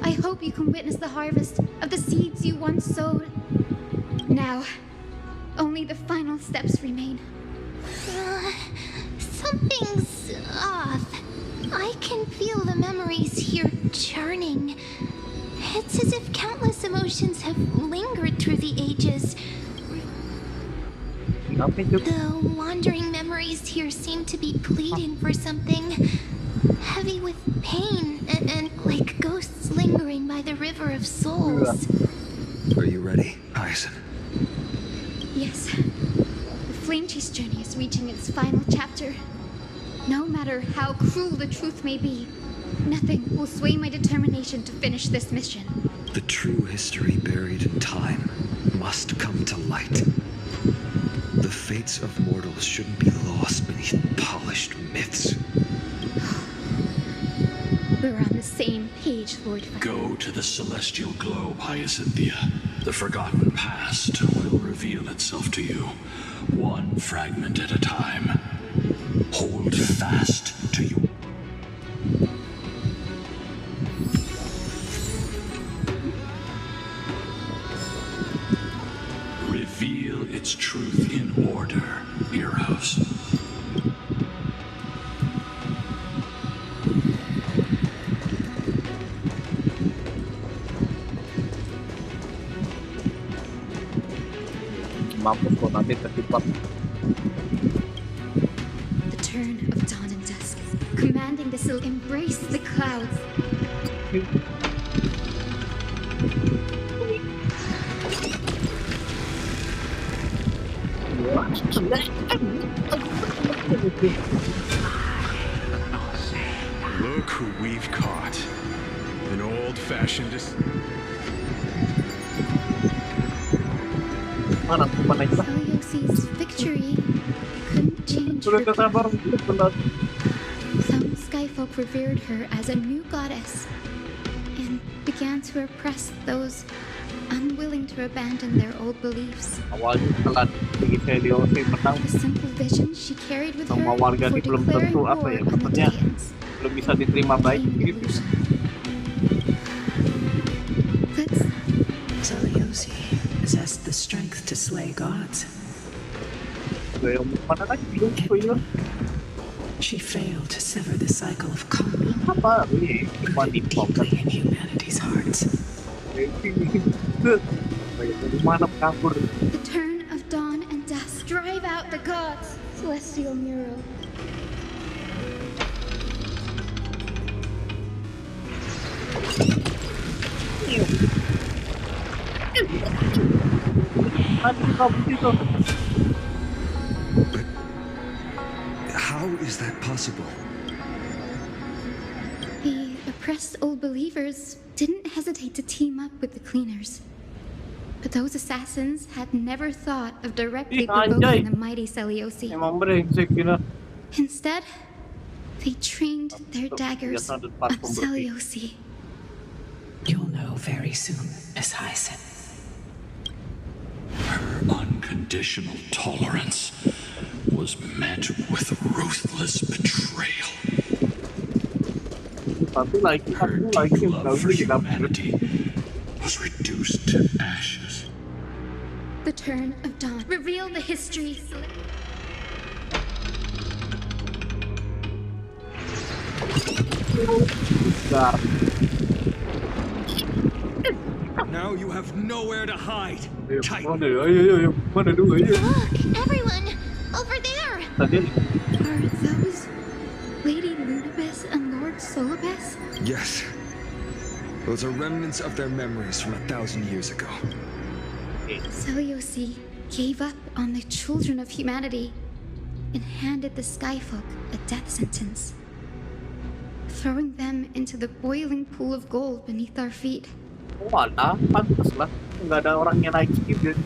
Speaker 2: I hope you can witness the harvest of the seeds you once sowed. Now, only the final steps remain.
Speaker 4: Something's off. I can feel the memories here churning. It's as if countless emotions have lingered through the ages. The wandering memories here seem to be pleading for something. Heavy with pain and like ghosts lingering by the river of souls.
Speaker 3: Are you ready, Hyacinth?
Speaker 2: Yes. The Flame Chase journey is reaching its final chapter. No matter how cruel the truth may be, nothing will sway my determination to finish this mission.
Speaker 3: The true history buried in time must come to light. The fates of mortals shouldn't be lost beneath polished myths.
Speaker 2: We're on the same page, Lord.
Speaker 8: Go to the celestial globe, Hyacinthia. The forgotten past will reveal itself to you, one fragment at a time. Hold fast to you. Reveal its truth in order, heroes.
Speaker 1: Mampus kok nanti terlibat.
Speaker 2: The turn of dawn and dusk, commanding the seal, embrace the clouds.
Speaker 10: Look who we've caught. An old-fashioned...
Speaker 2: Celiosi's victory couldn't change her. Some skyfolk revered her as a new goddess and began to oppress those unwilling to abandon their old beliefs.
Speaker 1: Awalnya setelah Celiosi menang,
Speaker 2: The simple vision she carried with her
Speaker 1: semua warga
Speaker 2: for
Speaker 1: ini belum
Speaker 2: declaring
Speaker 1: tentu
Speaker 2: war
Speaker 1: apa ya,
Speaker 2: on the
Speaker 1: maksudnya
Speaker 2: Titans.
Speaker 1: belum bisa diterima baik gitu.
Speaker 9: Celiosi possessed the strength to slay gods.
Speaker 1: Mana lagi belum spoiler?
Speaker 9: She failed to sever the cycle of karma.
Speaker 1: Apa? Body
Speaker 9: deeply in humanity's hearts.
Speaker 1: Mana kabur?
Speaker 2: The turn of dawn and dusk drive out the gods, celestial mural.
Speaker 3: How is that possible?
Speaker 2: The oppressed old believers didn't hesitate to team up with the cleaners. But those assassins had never thought of directly provoking the mighty Celiosi. Instead, they trained their daggers on Celiosi.
Speaker 9: You'll know very soon, Miss Hyacinth.
Speaker 8: Her unconditional tolerance was met with ruthless betrayal. Her deep love for humanity was reduced to ashes.
Speaker 2: The turn of dawn. Reveal the history.
Speaker 3: Now you have nowhere to hide.
Speaker 4: Look, everyone! Over there!
Speaker 2: Are those Lady Lunabes and Lord Solabes?
Speaker 3: Yes. Those are remnants of their memories from 1,000 years ago.
Speaker 2: Celiosi gave up on the children of humanity and handed the Skyfolk a death sentence, throwing them into the boiling pool of gold beneath our feet.
Speaker 1: Walah, pantas lah. Nggak ada orang yang naik skip jadi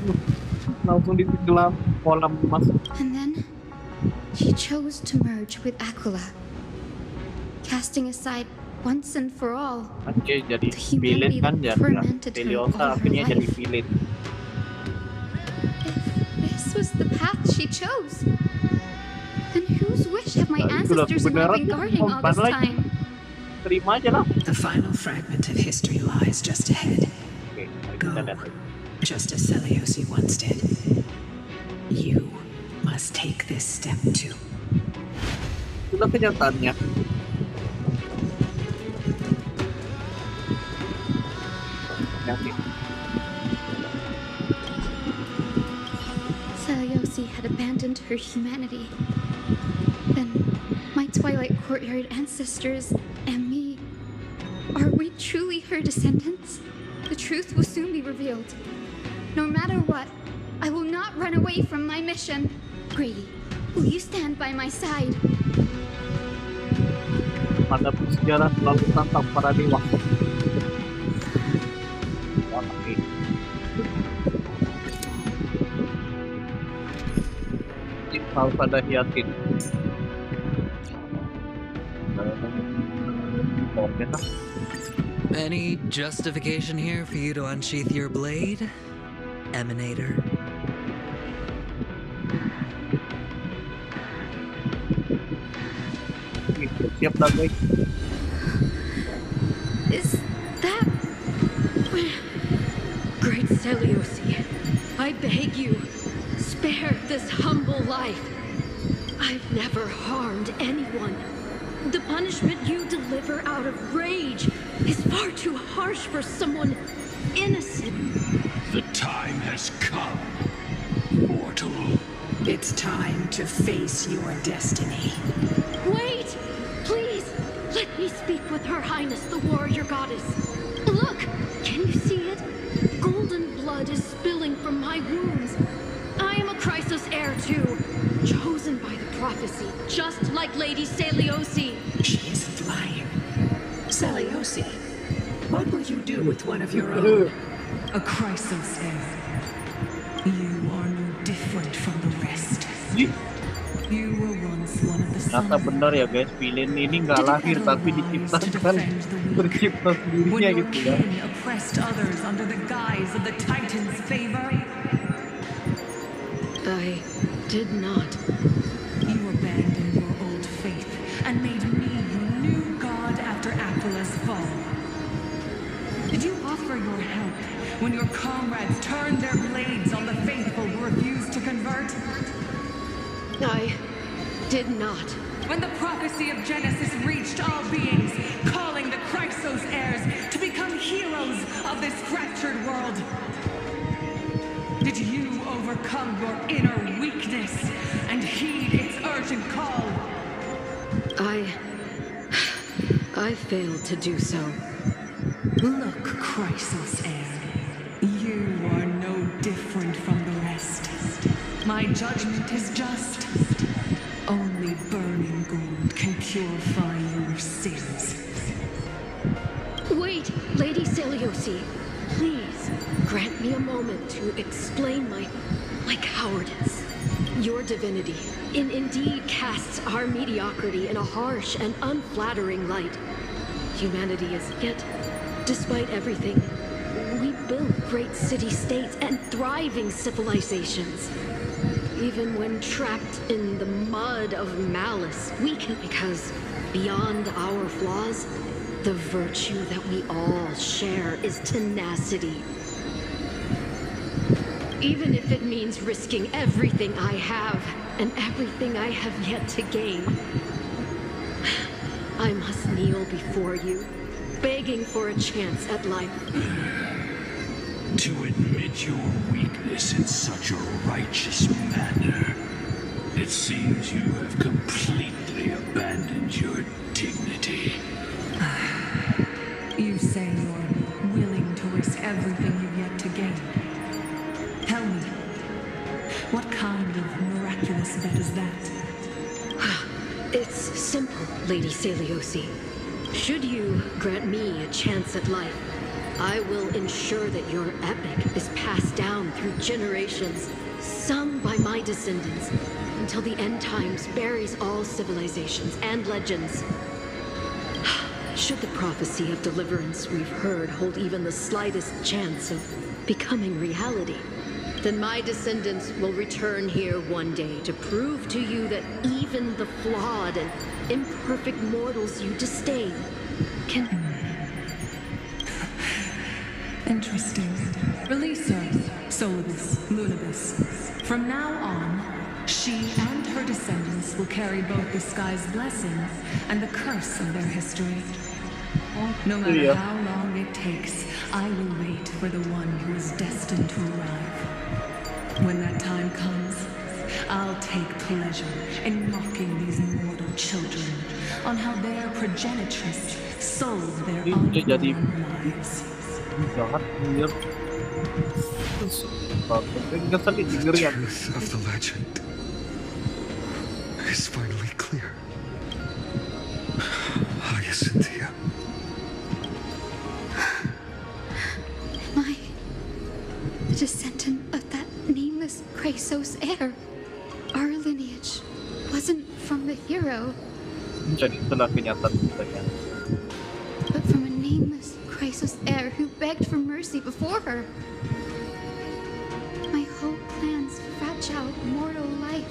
Speaker 1: langsung ditenggelam kolam emas.
Speaker 2: And then she chose to merge with Aquila, casting aside once and for all
Speaker 1: Oke, jadi
Speaker 2: the humanity
Speaker 1: villain kan
Speaker 2: that
Speaker 1: ya.
Speaker 2: fermented her all
Speaker 1: Celiosa
Speaker 2: her
Speaker 1: akhirnya jadi
Speaker 2: life.
Speaker 1: villain.
Speaker 2: This was the path she chose. Then whose wish have my
Speaker 1: Nah, itulah
Speaker 2: ancestors not
Speaker 1: kebenaran
Speaker 2: been
Speaker 1: yang
Speaker 2: guarding all
Speaker 1: mempan
Speaker 2: this
Speaker 1: lagi.
Speaker 2: time?
Speaker 1: terima aja lah.
Speaker 9: The final fragment of history lies just ahead.
Speaker 1: Oke, mari
Speaker 9: Go,
Speaker 1: kita lihat.
Speaker 9: just as Seleucus once did. You must take this step too.
Speaker 1: Itulah kenyataannya. Yakin.
Speaker 2: Seleucus had abandoned her humanity. Then, my Twilight Courtyard ancestors and me, are we truly her descendants? The truth will soon be revealed. No matter what, I will not run away from my mission. Grady, will you stand by my side?
Speaker 1: Menghadapi sejarah selalu tantang para dewa. Oke. Harus ada yakin.
Speaker 6: Any justification here for you to unsheath your blade, Emanator?
Speaker 1: Siap dah, guys.
Speaker 2: Is that...
Speaker 15: Great Seleucus, I beg you, spare this humble life. I've never harmed anyone. The punishment you deliver out of rage is far too harsh for someone innocent.
Speaker 8: The time has come, mortal.
Speaker 9: It's time to face your destiny.
Speaker 15: Wait! Please, let me speak with Her Highness, the warrior goddess. Look! Can you see it? Golden blood is spilling from my wounds. I am a Chrysos heir too, chosen by the prophecy, just like Lady Seleucus.
Speaker 9: She isn't lying. Seleucus, what will you do with one of your own?
Speaker 12: A Chrysos heir. You are no different from the rest. You were once one of the
Speaker 1: Ternyata benar ya guys, villain ini nggak lahir tapi diciptakan, tercipta sendirinya gitu ya.
Speaker 12: Oppressed others under the guise of the Titan's favor.
Speaker 15: I did not.
Speaker 12: You abandoned your old faith and made me your new god after Aquila's fall. Did you offer your help when your comrades turned their blades on the faithful who refused to convert?
Speaker 15: I did not.
Speaker 12: When the prophecy of Genesis reached all beings, calling the Chrysos heirs to become heroes of this fractured world, did you overcome your inner weakness and heed its urgent call?
Speaker 15: I failed to do so.
Speaker 12: Look, Chrysos heir, you are no different from the rest. My judgment is just. Only burning gold can purify your sins.
Speaker 15: Wait, Lady Seleucus, please grant me a moment to explain my cowardice. Your divinity indeed casts our mediocrity in a harsh and unflattering light. Humanity is yet, despite everything, we built great city-states and thriving civilizations. Even when trapped in the mud of malice, we can, because beyond our flaws, the virtue that we all share is tenacity. Even if it means risking everything I have and everything I have yet to gain, I must kneel before you, begging for a chance at life.
Speaker 8: To admit your weakness in such a righteous manner, it seems you have completely abandoned your dignity.
Speaker 12: You say you're willing to risk everything you've yet to gain. Tell me, what kind of miraculous bet is that?
Speaker 15: It's simple, Lady Seleucus. Should you grant me a chance at life, I will ensure that your epic is passed down through generations, sung by my descendants, until the end times buries all civilizations and legends. Should the prophecy of deliverance we've heard hold even the slightest chance of becoming reality, then my descendants will return here one day to prove to you that even the flawed and imperfect mortals you disdain Can...
Speaker 12: Interesting. Release her, Solibus, Lunibus. From now on, she and her descendants will carry both the sky's blessing and the curse of their history. No matter how long it takes, I will wait for the one who is destined to arrive. When that time comes, I'll take pleasure in mocking these mortal children on how their progenitress sold their unborn lives.
Speaker 3: The truth of the legend is finally clear. Hyacinthia.
Speaker 2: Am I the descendant of that nameless Chrysos heir? Our lineage wasn't from the hero, but from a nameless Chrysos heir who begged for mercy before her. My whole clan's fragile mortal life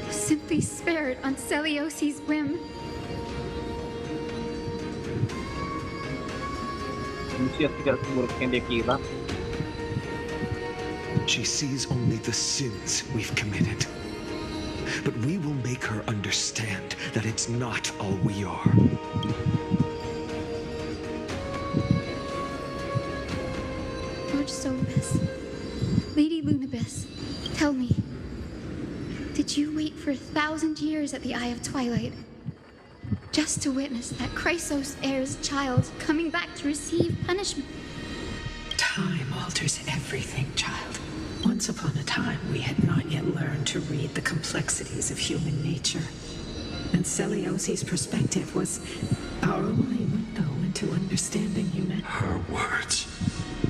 Speaker 2: was simply spared on Celiosi's whim.
Speaker 3: She sees only the sins we've committed. But we will make her understand that it's not all we are.
Speaker 2: Lord Solibus, Lady Lunibus, tell me, did you wait for 1,000 years at the Eye of Twilight just to witness that Chrysos heir's child coming back to receive punishment?
Speaker 9: Time alters everything, child. Once upon a time, we had not yet learned to read the complexities of human nature. And Celiosi's perspective was our only window into understanding humanity.
Speaker 8: Her words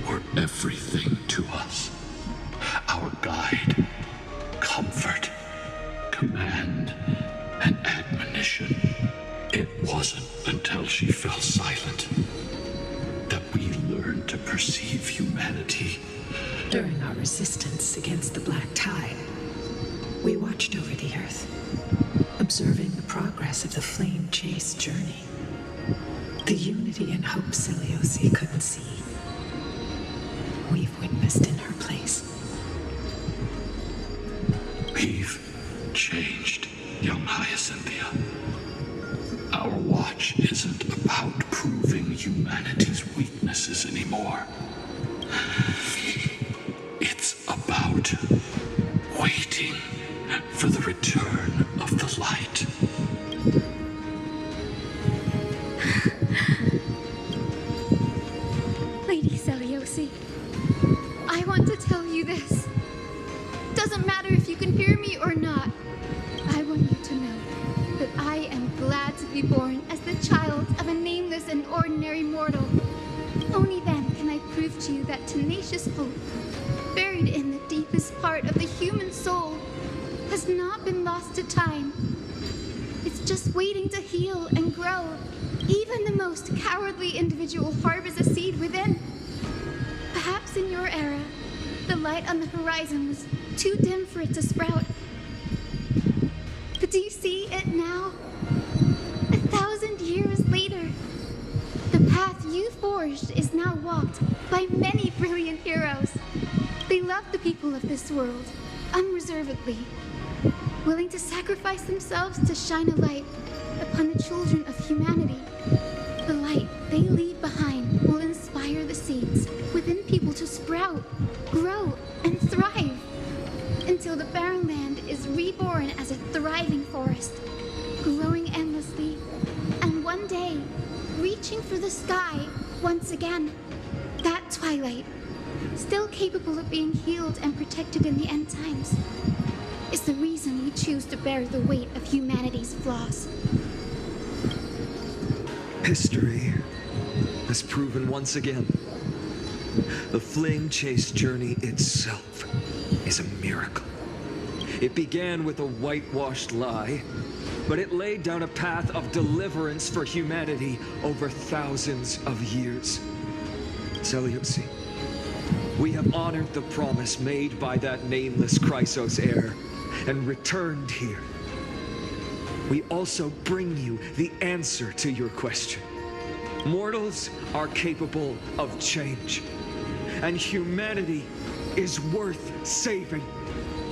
Speaker 8: were everything to us. Our guide, comfort, command, and admonition. It wasn't until she fell silent that we learned to perceive humanity.
Speaker 9: During our resistance against the Black Tide, we watched over the Earth, observing the progress of the flame chase journey. The unity and hope Celiosi couldn't see, we've witnessed in her place.
Speaker 8: We've changed, young Hyacinthia. Our watch isn't about proving humanity's weaknesses anymore. It's about waiting for the return of the light.
Speaker 2: Lady Celiosi, I want to tell you this. Doesn't matter if you can hear me or not. I want you to know that I am glad to be born as the child of a nameless and ordinary mortal. Only then can I prove to you that tenacious hope, buried in the deepest part of the human soul, has not been lost to time. It's just waiting to heal and grow. Even the most cowardly individual harbors a seed within. Perhaps in your era, the light on the horizon was too dim for it to sprout. But do you see it now? 1,000 years later, the path you forged is now walked by many brilliant heroes. They love the people of this world, unreservedly, willing to sacrifice themselves to shine a light upon the children of humanity. The light they leave behind will inspire the seeds within people to sprout, grow, and thrive, until the barren land is reborn as a thriving forest, growing endlessly, and one day, reaching for the sky once again. That twilight, still capable of being healed and protected in the end times, is the reason we choose to bear the weight of humanity's flaws.
Speaker 3: History has proven once again, the flame chase journey itself is a miracle. It began with a whitewashed lie, but it laid down a path of deliverance for humanity over thousands of years. Celiosi, we have honored the promise made by that nameless Chrysos heir and returned here. We also bring you the answer to your question. Mortals are capable of change, and humanity is worth saving.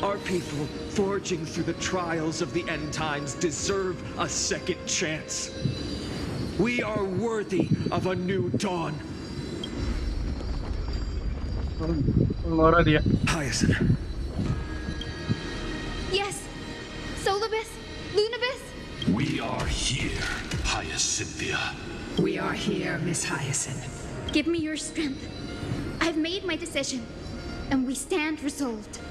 Speaker 3: Our people, forging through the trials of the end times, deserve a second chance. We are worthy of a new dawn.
Speaker 1: Laura dia.
Speaker 3: Hyacinth.
Speaker 2: Yes! Solibus? Lunabus?
Speaker 8: We are here, Hyacinthia.
Speaker 9: We are here, Miss Hyacinth.
Speaker 2: Give me your strength. I've made my decision, and we stand resolved.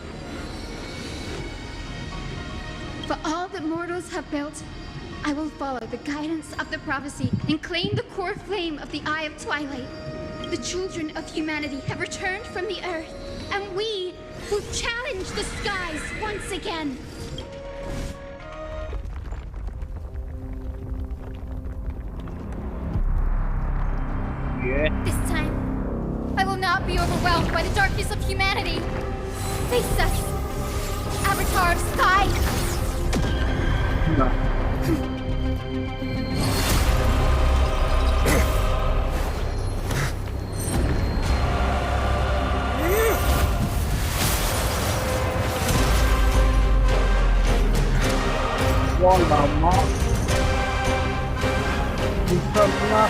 Speaker 2: For all that mortals have built, I will follow the guidance of the prophecy and claim the core flame of the Eye of Twilight. The children of humanity have returned from the earth, and we will challenge the skies once again. This time, I will not be overwhelmed by the darkness of humanity. Face us, Avatar of Sky.
Speaker 1: Wah, lama. Bisa pula.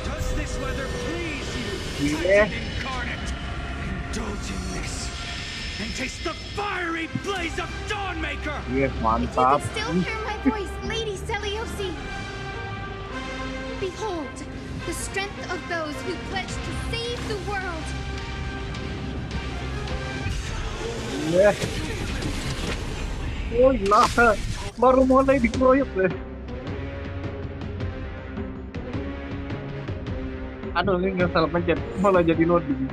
Speaker 3: Does this weather please you?
Speaker 1: Yeah.
Speaker 3: Incarnate. Indulge in this and taste the fiery blaze of Dawnmaker.
Speaker 1: Yes,
Speaker 2: If you
Speaker 1: mantap.
Speaker 2: can still hear my voice, Lady Seliosi. Behold, the strength of those who pledge to save the world.
Speaker 1: Yeah. Oh lah, baru mulai dikeroyok deh. Aduh, ini nggak salah pencet, malah jadi loading.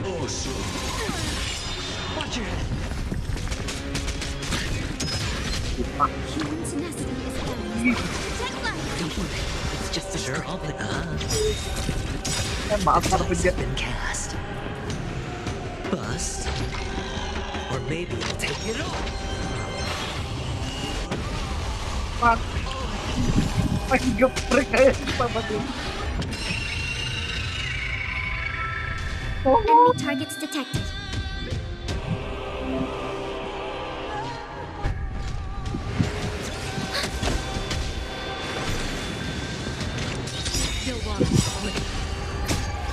Speaker 8: Awesome.
Speaker 3: Watch your head.
Speaker 2: Human tenacity is endless. Protect life.
Speaker 6: Don't worry, it's just a problem.
Speaker 1: Maaf kalau pencet.
Speaker 6: Been cast. Bust. Or maybe I'll take it off.
Speaker 1: Fuck. Lagi geprek kayak sama tuh.
Speaker 2: Enemy targets detected.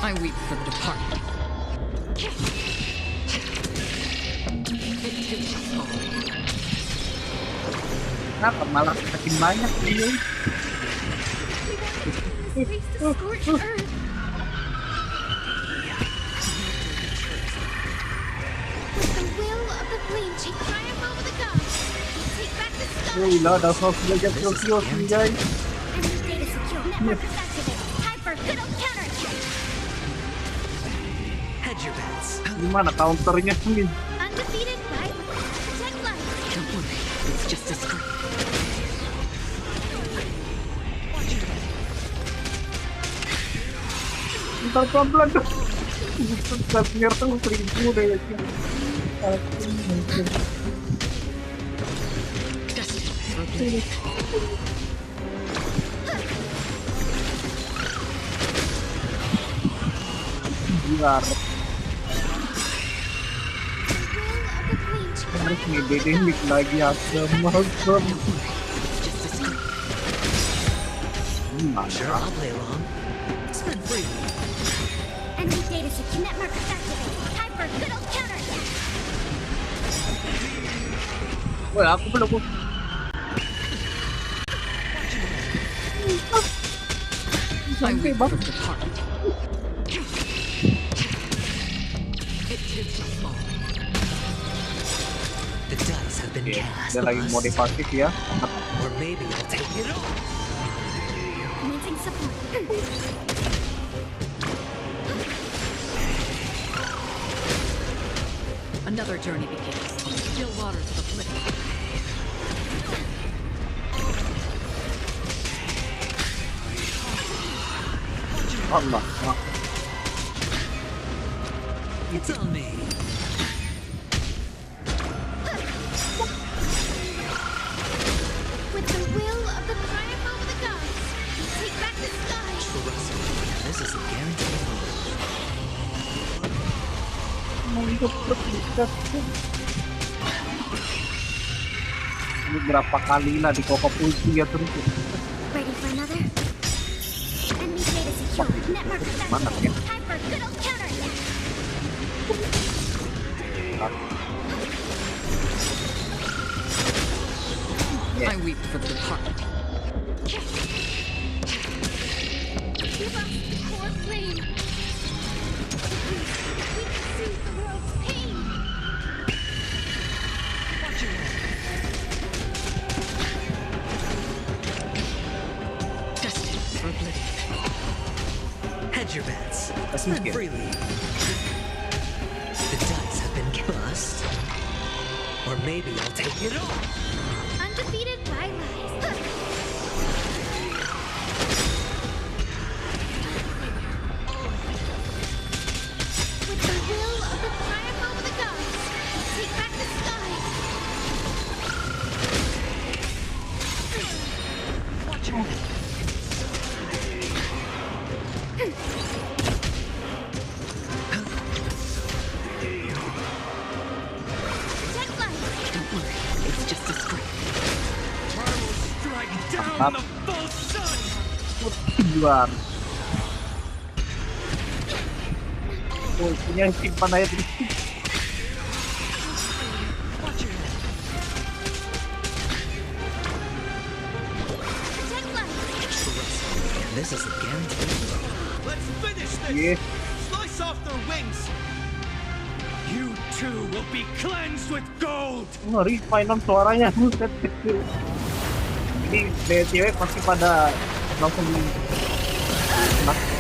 Speaker 5: I weep for the departed.
Speaker 1: Kenapa malah makin banyak ini?
Speaker 2: Face the scorched earth. With the will of the flame, take triumph over the gods. Take back the sky.
Speaker 1: Oh lah, dah harus belajar kios nih guys.
Speaker 2: Enemy data secure. Network is activated. Time for good old counterattack.
Speaker 6: Hedge your bets.
Speaker 1: Gimana counternya nih?
Speaker 2: Undefeated by protect life.
Speaker 6: Don't worry, it's just a script.
Speaker 1: Ntar pelan-pelan tuh. Ntar nyerang 1000 deh. Gila. Harus ngebedain mic lagi asem.
Speaker 6: Sure, I'll play along. Spin free.
Speaker 2: Enemy data secure. Network is activated. Time for good old counterattack.
Speaker 1: Woi, aku belum.
Speaker 5: I weep for the departed.
Speaker 6: The dice have been cast.
Speaker 1: Dia lagi motivatif ya.
Speaker 6: Or maybe I'll take it off.
Speaker 2: Commencing support.
Speaker 5: Another journey begins. Still waters of oblivion.
Speaker 1: Allah.
Speaker 6: It's on me.
Speaker 4: With the will of the triumph of the gods, take back the sky.
Speaker 6: Trust me, this is a guaranteed move.
Speaker 1: Ini berapa kali lah di kokop ulti ya terus.
Speaker 4: Ready for another? Enemy data secure. Network
Speaker 1: Mana
Speaker 4: activated.
Speaker 1: ya?
Speaker 4: Time for good old counterattack.
Speaker 5: I weep for the departed.
Speaker 4: Give us the core flame. We can soothe the world's pain.
Speaker 6: Destined for oblivion. Hedge your bets. Spend freely. The dice have been cast. Or maybe I'll take it all.
Speaker 4: Undefeated by lies. With the will of the triumph of the gods, take back the sky. Protect life.
Speaker 6: Don't worry, it's just a script.
Speaker 14: Strike down the false sun!
Speaker 1: Juang. Punya simpan aja terus.
Speaker 4: Protect life.
Speaker 6: This is a guarantee.
Speaker 14: Let's finish this!
Speaker 1: Yes.
Speaker 14: Slice off their wings! You too will be cleansed with gold!
Speaker 1: Ngeri mainan suaranya buset. Ini cewek pasti pada langsung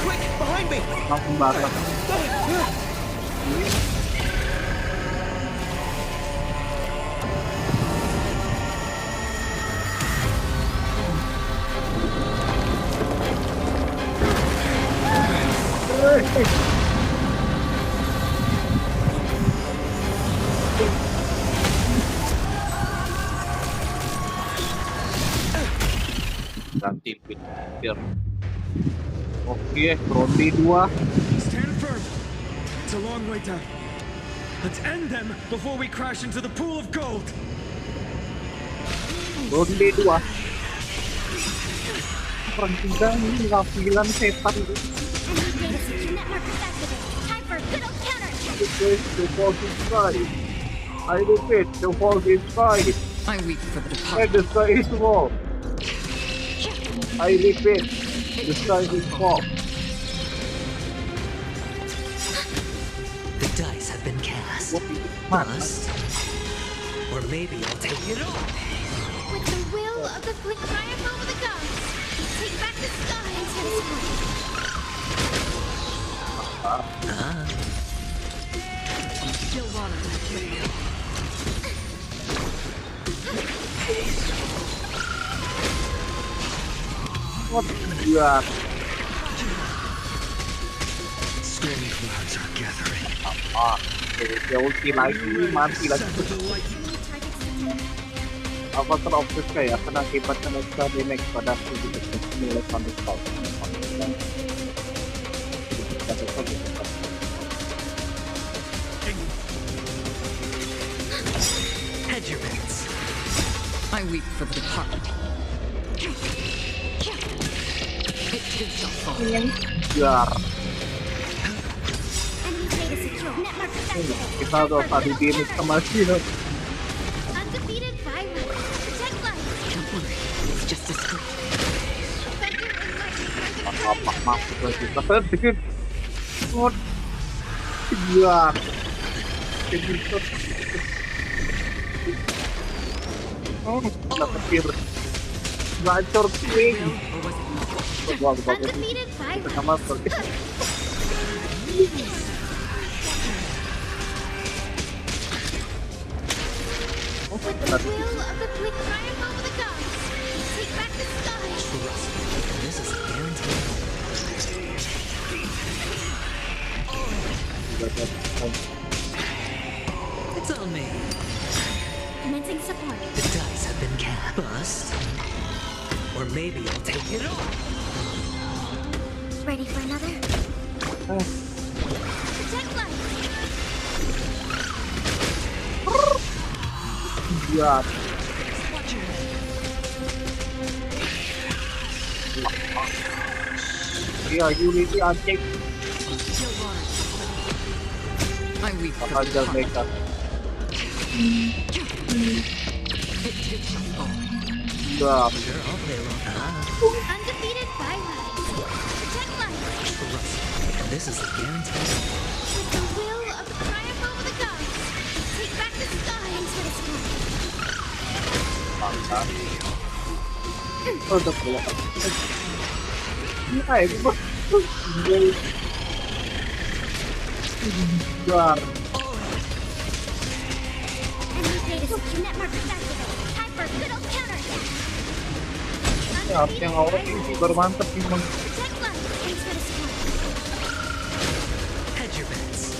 Speaker 14: Quick, behind me!
Speaker 1: langsung bakar. Ganti biar. Oke, ronde 2.
Speaker 14: Stand firm. It's a long way down. Let's end them before we crash into the pool of gold.
Speaker 1: Ronde 2. Perang tinggal ini ngafilan setan.
Speaker 4: Enemy data secure. Network activated. Time for good old counterattack.
Speaker 1: The falls inside. I repeat, the falls inside.
Speaker 5: I weep for the
Speaker 1: And
Speaker 5: departed.
Speaker 1: the sky is fall. I repeat, the sky is fall.
Speaker 6: The dice have been cast. Must. Or maybe I'll take it all.
Speaker 4: With the will of the triumph of the gods, take back the sky and set us free.
Speaker 15: Still water.
Speaker 1: What? Yeah.
Speaker 3: Stormy clouds are gathering.
Speaker 1: Ya ulti lagi, mati lagi. Apa terobses kayak kena akibatkan extra damage pada tubuh nilai sampai stop.
Speaker 6: Hedge your bets.
Speaker 5: I weep for the departed. It too shall fall.
Speaker 1: Biar
Speaker 4: Enemy data secure. Network activated.
Speaker 1: kita udah tadi damage sama sih.
Speaker 4: Undefeated by life. Protect life.
Speaker 6: Don't worry, it's just a script.
Speaker 1: Apa maksud lagi? Sedikit. What? Biar. Oh, udah kecil. Gacor swing. Bagus.
Speaker 4: Undefeated by life.
Speaker 1: Sama seperti.
Speaker 4: With the will of the triumph of the gods, take back the sky.
Speaker 6: Trust me, this is a guarantee. It's on me.
Speaker 4: Commencing support.
Speaker 6: The dice have been cast. Bust. Or maybe I'll take it all.
Speaker 4: Ready for another? Protect life.
Speaker 1: Ya. Iya, Unity anjing.
Speaker 5: I weep for
Speaker 1: Hajar mereka. Ya.
Speaker 4: Undefeated by right. Protect life.
Speaker 6: This is a guarantee.
Speaker 4: With the will of the triumph over the gods, take back the sky into the sky.
Speaker 1: Mantap. Untuk keluar. Iya, itu mah. Gar.
Speaker 4: Enemy data net markers activate. Time for good old counterattack.
Speaker 1: Ya, yang awal ini baru mantep sih, Bang.
Speaker 4: Protect life. Into the sky.
Speaker 6: Hedge your bets.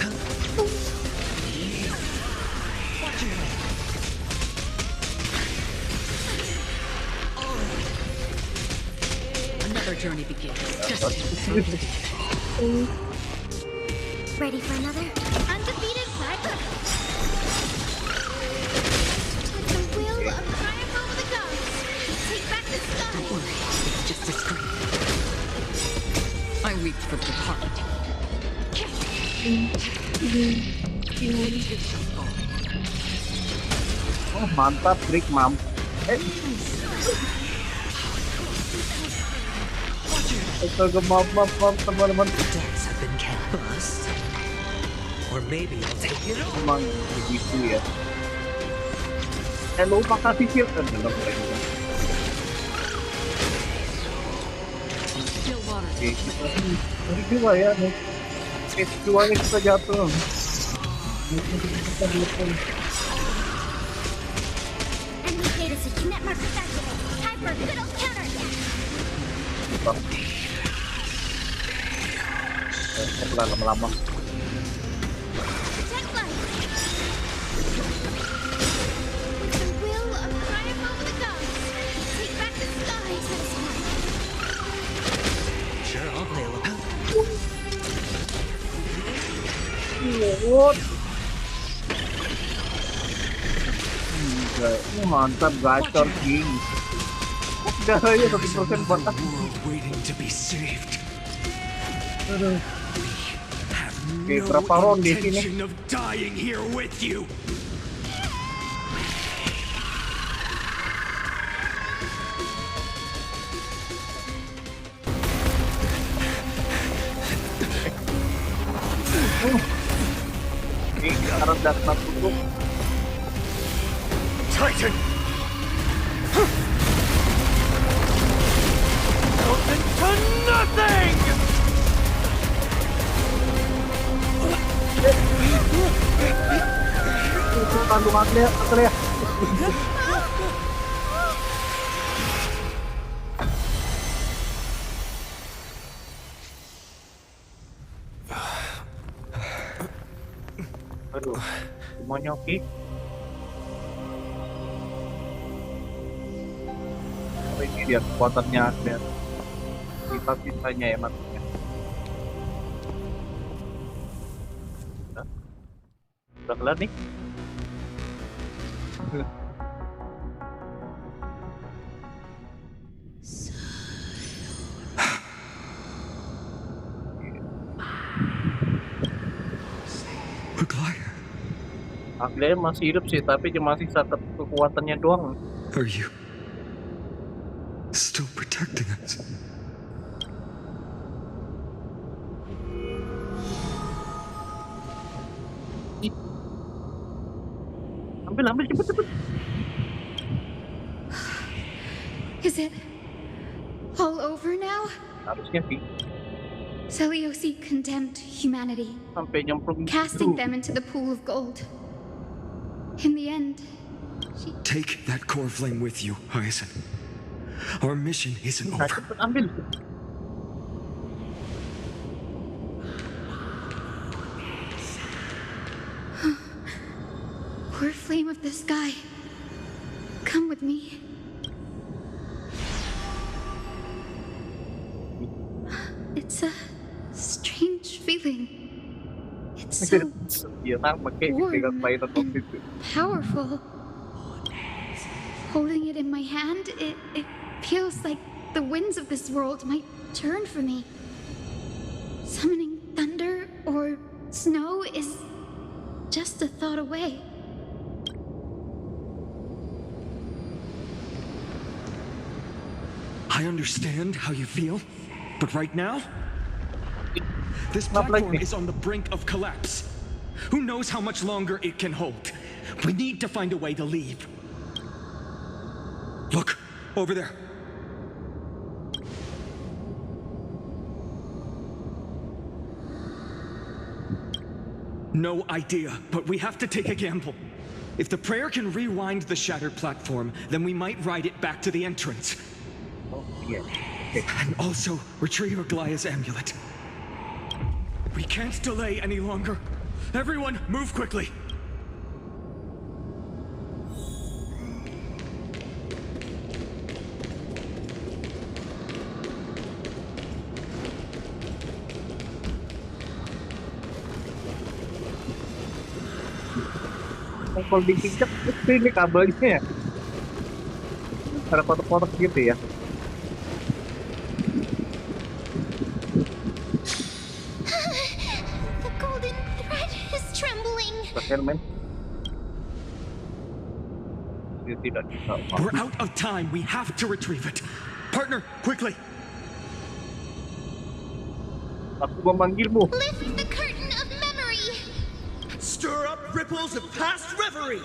Speaker 6: Watch your head.
Speaker 5: Another journey begins.
Speaker 4: Ready for another? Undefeated by right. With the will of triumph over the gods, take back the sky.
Speaker 6: Don't worry, it's just a scream.
Speaker 5: I weep for the heart.
Speaker 1: Oh, mantap, trik mam. Astaga, maaf teman-teman.
Speaker 6: Dice have been cast. Bust. Or maybe I'll take it all.
Speaker 1: Emang begitu ya. Lupa kasih shield kan dalam mereka. Oke, kita hari dua ya nih. Keduanya kita jatuh. Kita belum.
Speaker 4: Enemy data net markers activate. Time for good old counterattack.
Speaker 1: Pelan lama-lama.
Speaker 4: Protect life. With the will of triumph over the gods, take back the sky to the sky.
Speaker 6: Sure, I'll play along.
Speaker 1: What? Ini mantap gacor king. Darahnya 1% buat aku.
Speaker 8: Waiting to be saved.
Speaker 1: Oke, berapa round di sini?
Speaker 8: Intention of dying here with you.
Speaker 1: Ini sekarang dapat tutup.
Speaker 7: Titan! Melted to nothing!
Speaker 1: Kandung Atreya. Aduh, semuanya oke. Oh, ini dia kekuatannya ada. Sisa-sisanya ya maksudnya. Udah kelar nih. Aglia masih hidup sih, tapi cuma sisa kekuatannya doang.
Speaker 3: Are you still protecting us?
Speaker 1: Ambil cepet.
Speaker 2: Is it all over now?
Speaker 1: Harusnya sih.
Speaker 2: Seleucid condemned humanity,
Speaker 1: Sampai nyemplung
Speaker 2: casting them into the pool of gold. In the end, she...
Speaker 3: Take that core flame with you, Hyacinth. Our mission isn't over.
Speaker 1: Ambil.
Speaker 2: flame of the sky. Come with me. It's a strange feeling. It's so warm and powerful. Holding it in my hand, it feels like the winds of this world might turn for me. Summoning thunder or snow is just a thought away.
Speaker 3: I understand how you feel, but right now, this platform is on the brink of collapse. Who knows how much longer it can hold? We need to find a way to leave. Look, over there. No idea, but we have to take a gamble. If the prayer can rewind the shattered platform, then we might ride it back to the entrance.
Speaker 1: Oh, yeah.
Speaker 3: And also retrieve Aglaya's amulet. We can't delay any longer. Everyone, move quickly.
Speaker 1: Kalau diinjak itu ini kabelnya ya. Ada kotak-kotak gitu ya.
Speaker 4: The golden thread is trembling.
Speaker 3: We're out of time. We have to retrieve it. Partner, quickly.
Speaker 1: Aku memanggilmu.
Speaker 4: Lift the curtain of memory.
Speaker 7: Stir up ripples of past reverie.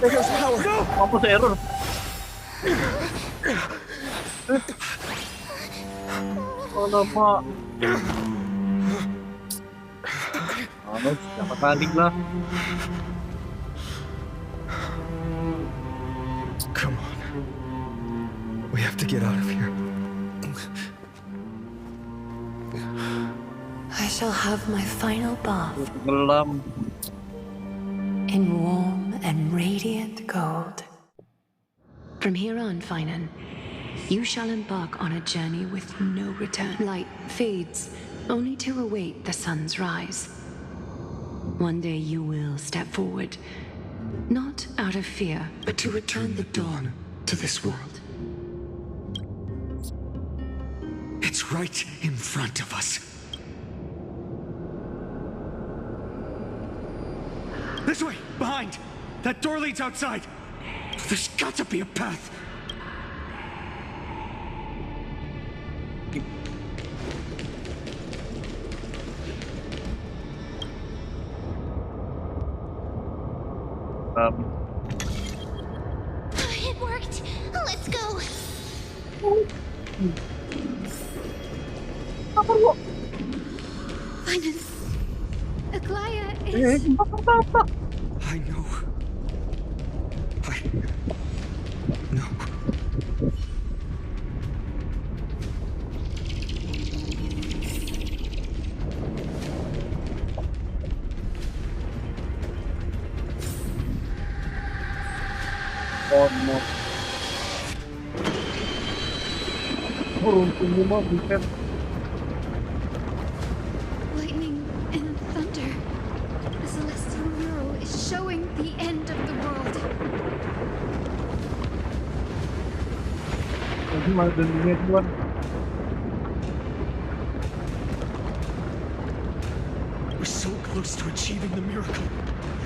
Speaker 10: There's power.
Speaker 1: No! Mampus error. Alamak. Harus dapat balik lah.
Speaker 3: Come on. We have to get out of here.
Speaker 16: I shall have my final bath
Speaker 1: Gelam.
Speaker 16: in warm and radiant gold. From here on, Finan, you shall embark on a journey with no return. Light fades, only to await the sun's rise. One day you will step forward, not out of fear, but to return the dawn to this world.
Speaker 3: It's right in front of us. This way! Behind! That door leads outside! There's got to be a path!
Speaker 4: It worked. Let's go.
Speaker 2: Finan, Aglaya is...
Speaker 3: I know. No.
Speaker 1: Oh no. Beruntungnya mah bukan.
Speaker 2: Lightning and thunder. The celestial mural is showing the end of the world.
Speaker 1: Jadi malah dunia tuan.
Speaker 3: We're so close to achieving the miracle.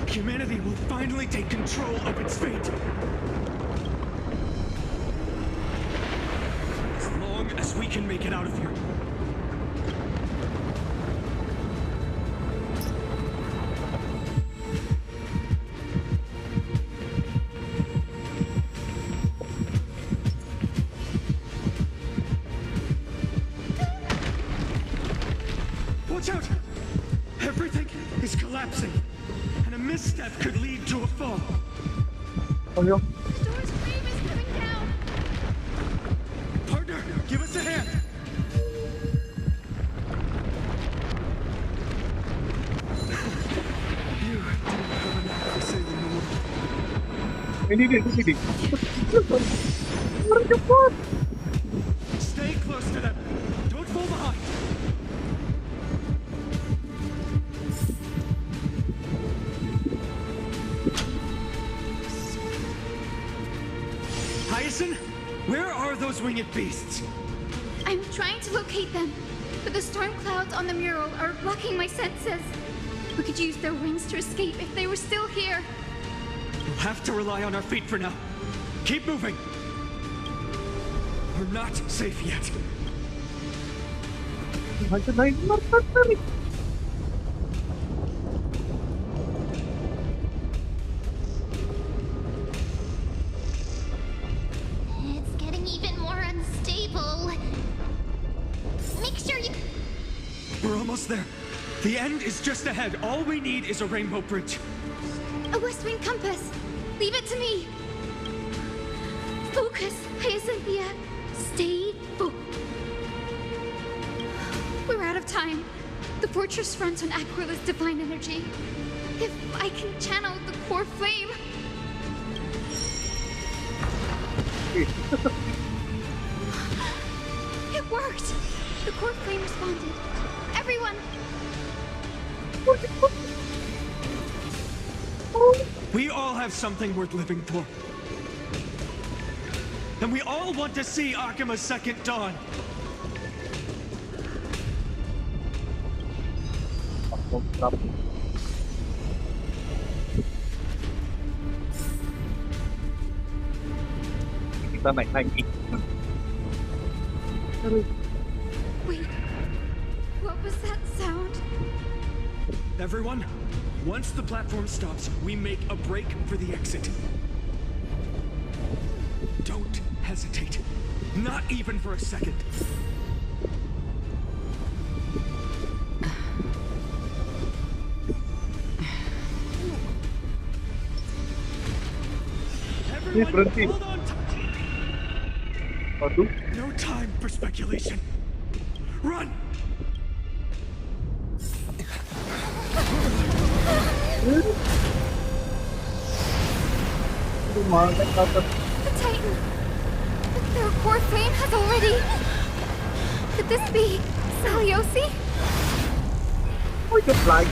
Speaker 3: Humanity will finally take control of its fate. As long as we can make it out of here. Watch out! Everything is collapsing.
Speaker 10: misstep could lead to a fall.
Speaker 1: Oh, yo.
Speaker 4: The door's frame is coming down.
Speaker 10: Partner, give us a hand. You don't have enough for saving the world.
Speaker 1: Ini dia.
Speaker 10: Stay close to them. Don't fall behind. Hyacinth, where are those winged beasts?
Speaker 2: I'm trying to locate them, but the storm clouds on the mural are blocking my senses. We could use their wings to escape if they were still here.
Speaker 10: We'll have to rely on our feet for now. Keep moving. We're not safe yet.
Speaker 4: It's getting even more unstable. Make sure you...
Speaker 10: We're almost there. The end is just ahead. All we need is a rainbow bridge.
Speaker 2: A West Wind compass. Leave it to me. Focus, Hyacinthia. Stay focused. We're out of time. The fortress runs on Aquila's divine energy. If I can channel the core flame... It worked! The core flame responded. Everyone!
Speaker 10: We all have something worth living for. And we all want to see Akima's second dawn.
Speaker 1: Kita naik lagi.
Speaker 2: Wait, what was that sound?
Speaker 10: Everyone, once the platform stops, we make a break for the exit. Don't hesitate. Not even for a second. Everyone, hold on. No time for speculation. Run!
Speaker 2: The Titan! Their core flame has already... Could this be Saliosi?
Speaker 1: Oh, just like...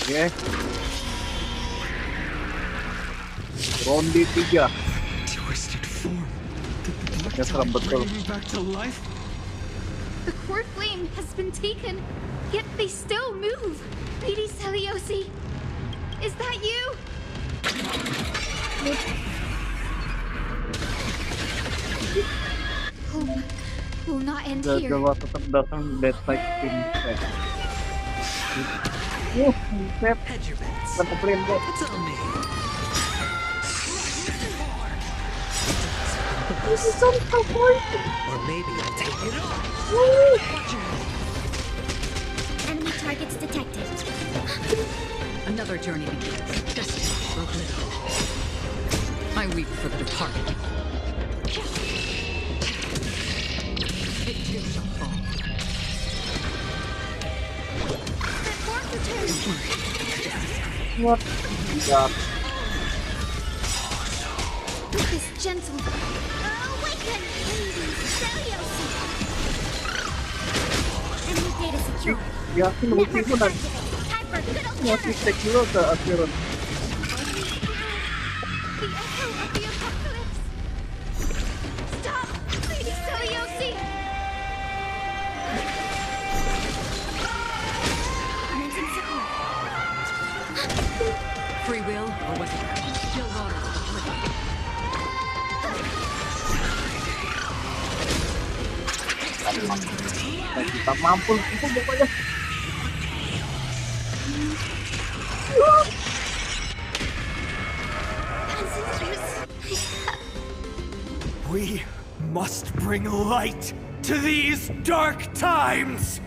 Speaker 1: Okay. Ronde 3.
Speaker 10: Twisted form.
Speaker 1: Ya serem betul.
Speaker 10: Back to life.
Speaker 2: The core flame has been taken, yet they still move. Lady Celiosi, is that you? Hope will not end here.
Speaker 1: Jawa tetap datang dead side team set. Set. Keteplin kok.
Speaker 6: This is so powerful. Or maybe I'll take it off.
Speaker 4: Enemy targets detected.
Speaker 5: Another journey begins. Destined for oblivion. I weep for the departed. It too shall fall.
Speaker 4: That form returns.
Speaker 1: What? Yeah.
Speaker 2: With this gentle...
Speaker 4: Awaken! Celiosi! Enemy data secure.
Speaker 1: Ya, aku nunggu itu dan
Speaker 4: Time for good old
Speaker 1: masih take dulu ke akhiran.
Speaker 2: The echo of the apocalypse! Stop! Lady Celiosi!
Speaker 4: momentum secure.
Speaker 5: Free will, or was it still waters of oblivion?
Speaker 1: Kita mampu itu pokoknya.
Speaker 7: We must bring light to these dark times!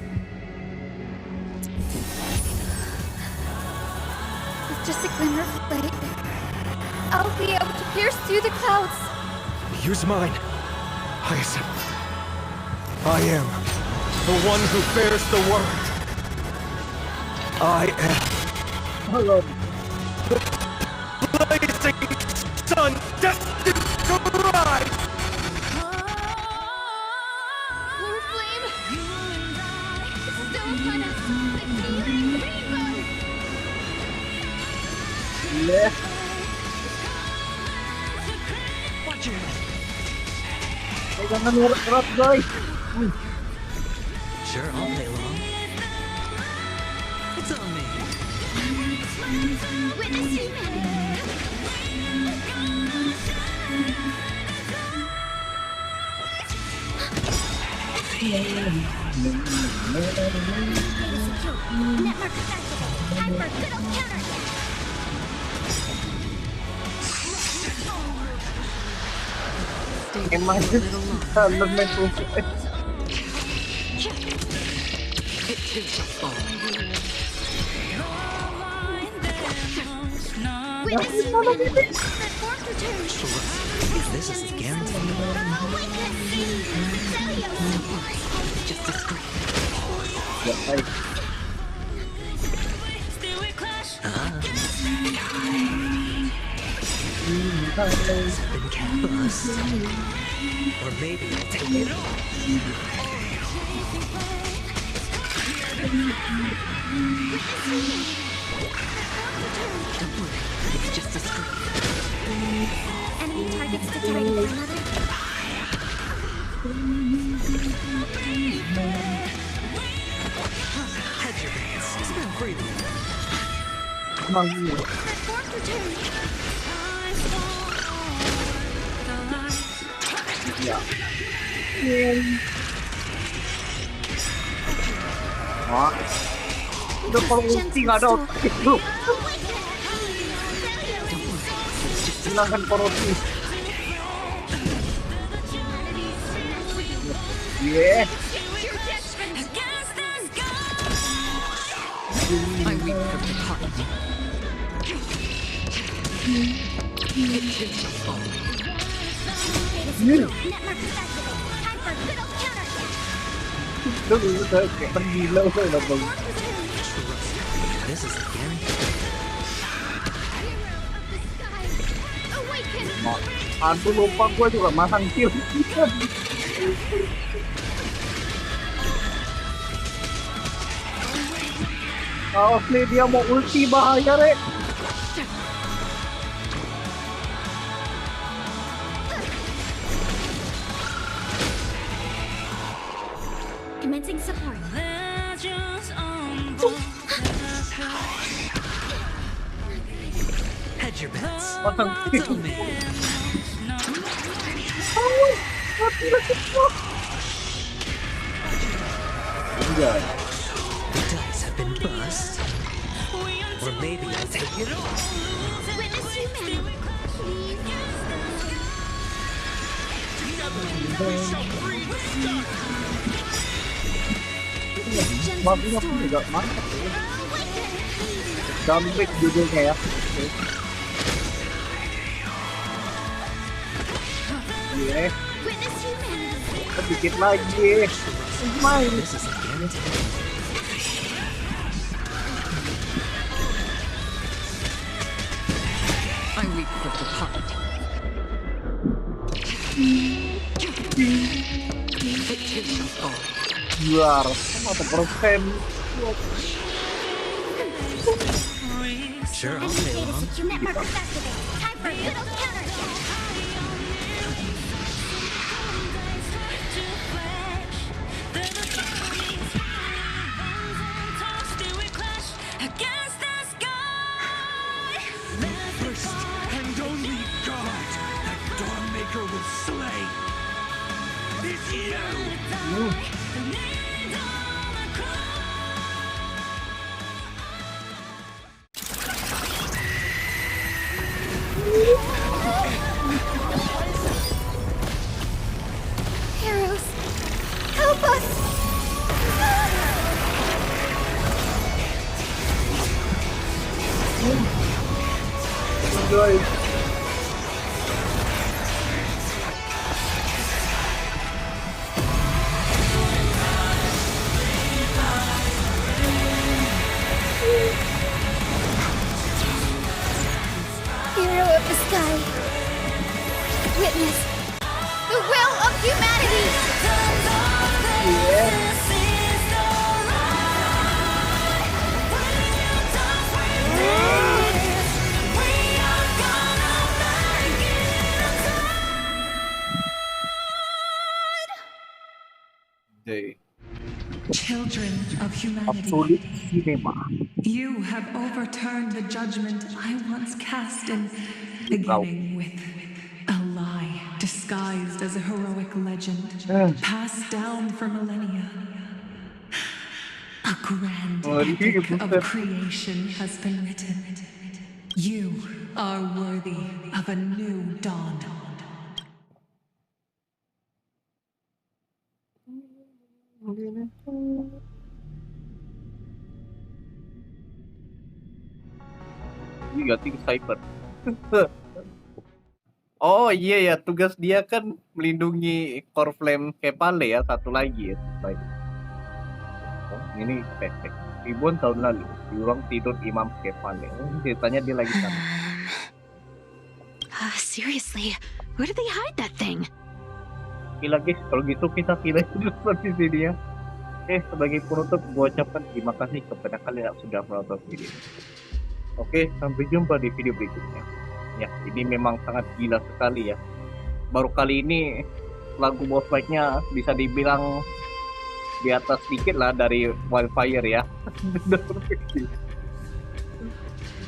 Speaker 2: With just a glimmer of light, I'll be able to pierce through the clouds.
Speaker 7: Use mine, Hyacinth. I am the one who bears the word. I am
Speaker 1: Hello.
Speaker 7: the blazing sun destined to rise!
Speaker 4: Blue flame! Still upon us! The glittering rainbow!
Speaker 1: Yeah.
Speaker 6: Watch your head.
Speaker 1: Pegangan erat guys.
Speaker 6: Sure, I'll play along. It's on me.
Speaker 4: Witness humanity! Network activated. Time for good old counter.
Speaker 1: Emang elemen tuh.
Speaker 6: It too shall fall.
Speaker 4: Witness humanity! The fourth return!
Speaker 6: If this is a guarantee, just discreet.
Speaker 1: Ya, baik.
Speaker 6: Been cat bust. Or maybe I'll take it all. Don't worry, it's just discreet.
Speaker 4: Enemy targets detected for another.
Speaker 6: Hedge your bets. Spell freely.
Speaker 4: The fourth return!
Speaker 1: Ya. Ah. Udah kalau ulti nggak ada otak itu. Hilangkan korupsi. Yeah.
Speaker 5: I weep from the heart.
Speaker 6: It too shall fall.
Speaker 4: Network activated. Time for good old counter.
Speaker 1: Itu kayak penggila lah bang.
Speaker 6: This is a guarantee.
Speaker 1: Aduh lupa gue juga masang kill. Awas nih dia mau ulti bahaya rek.
Speaker 4: Commencing support.
Speaker 6: Hedge your bets.
Speaker 1: Masang
Speaker 6: It's
Speaker 1: kill.
Speaker 6: on me.
Speaker 1: Enggak.
Speaker 6: The dice have been bust. Or maybe I'll take it all.
Speaker 4: Witness humanity.
Speaker 1: Maksudnya aku juga mantap ya. Dumbek judulnya ya. Iya.
Speaker 4: Witness humanity.
Speaker 1: Sedikit lagi. Main.
Speaker 6: This is a guarantee.
Speaker 5: I weep from the heart.
Speaker 6: It too shall fall.
Speaker 1: Juar. Sama persen.
Speaker 6: Sure, I'll play along.
Speaker 4: Network activated. Time for good old counter.
Speaker 10: First and only God that Dawnmaker will slay is you!
Speaker 4: humanity!
Speaker 12: Children of humanity,
Speaker 1: Absolute cinema.
Speaker 12: you have overturned the judgment I once cast in beginning with a lie disguised as a heroic legend, passed down for millennia. A grand epic of creation has been written. You are worthy of a new dawn.
Speaker 1: Ini ganti Cyber. Oh iya ya, tugas dia kan melindungi core flame Kepale ya, satu lagi ya. Baik. Oh, ini perfect. Ribuan tahun lalu, di ruang tidur Imam Kepale. Ceritanya dia lagi sana.
Speaker 16: Seriously, where did they hide that thing?
Speaker 1: Gila guys, kalau gitu kita pilih seperti sini ya. Sebagai penutup, gue ucapkan terima kasih kepada kalian yang sudah menonton video. Oke, sampai jumpa di video berikutnya. Ya, ini memang sangat gila sekali ya. Baru kali ini lagu boss fight-nya bisa dibilang di atas sedikit lah dari Wildfire ya. Udah perfect.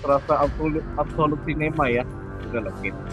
Speaker 1: Terasa absolute cinema ya. Udah lah gitu.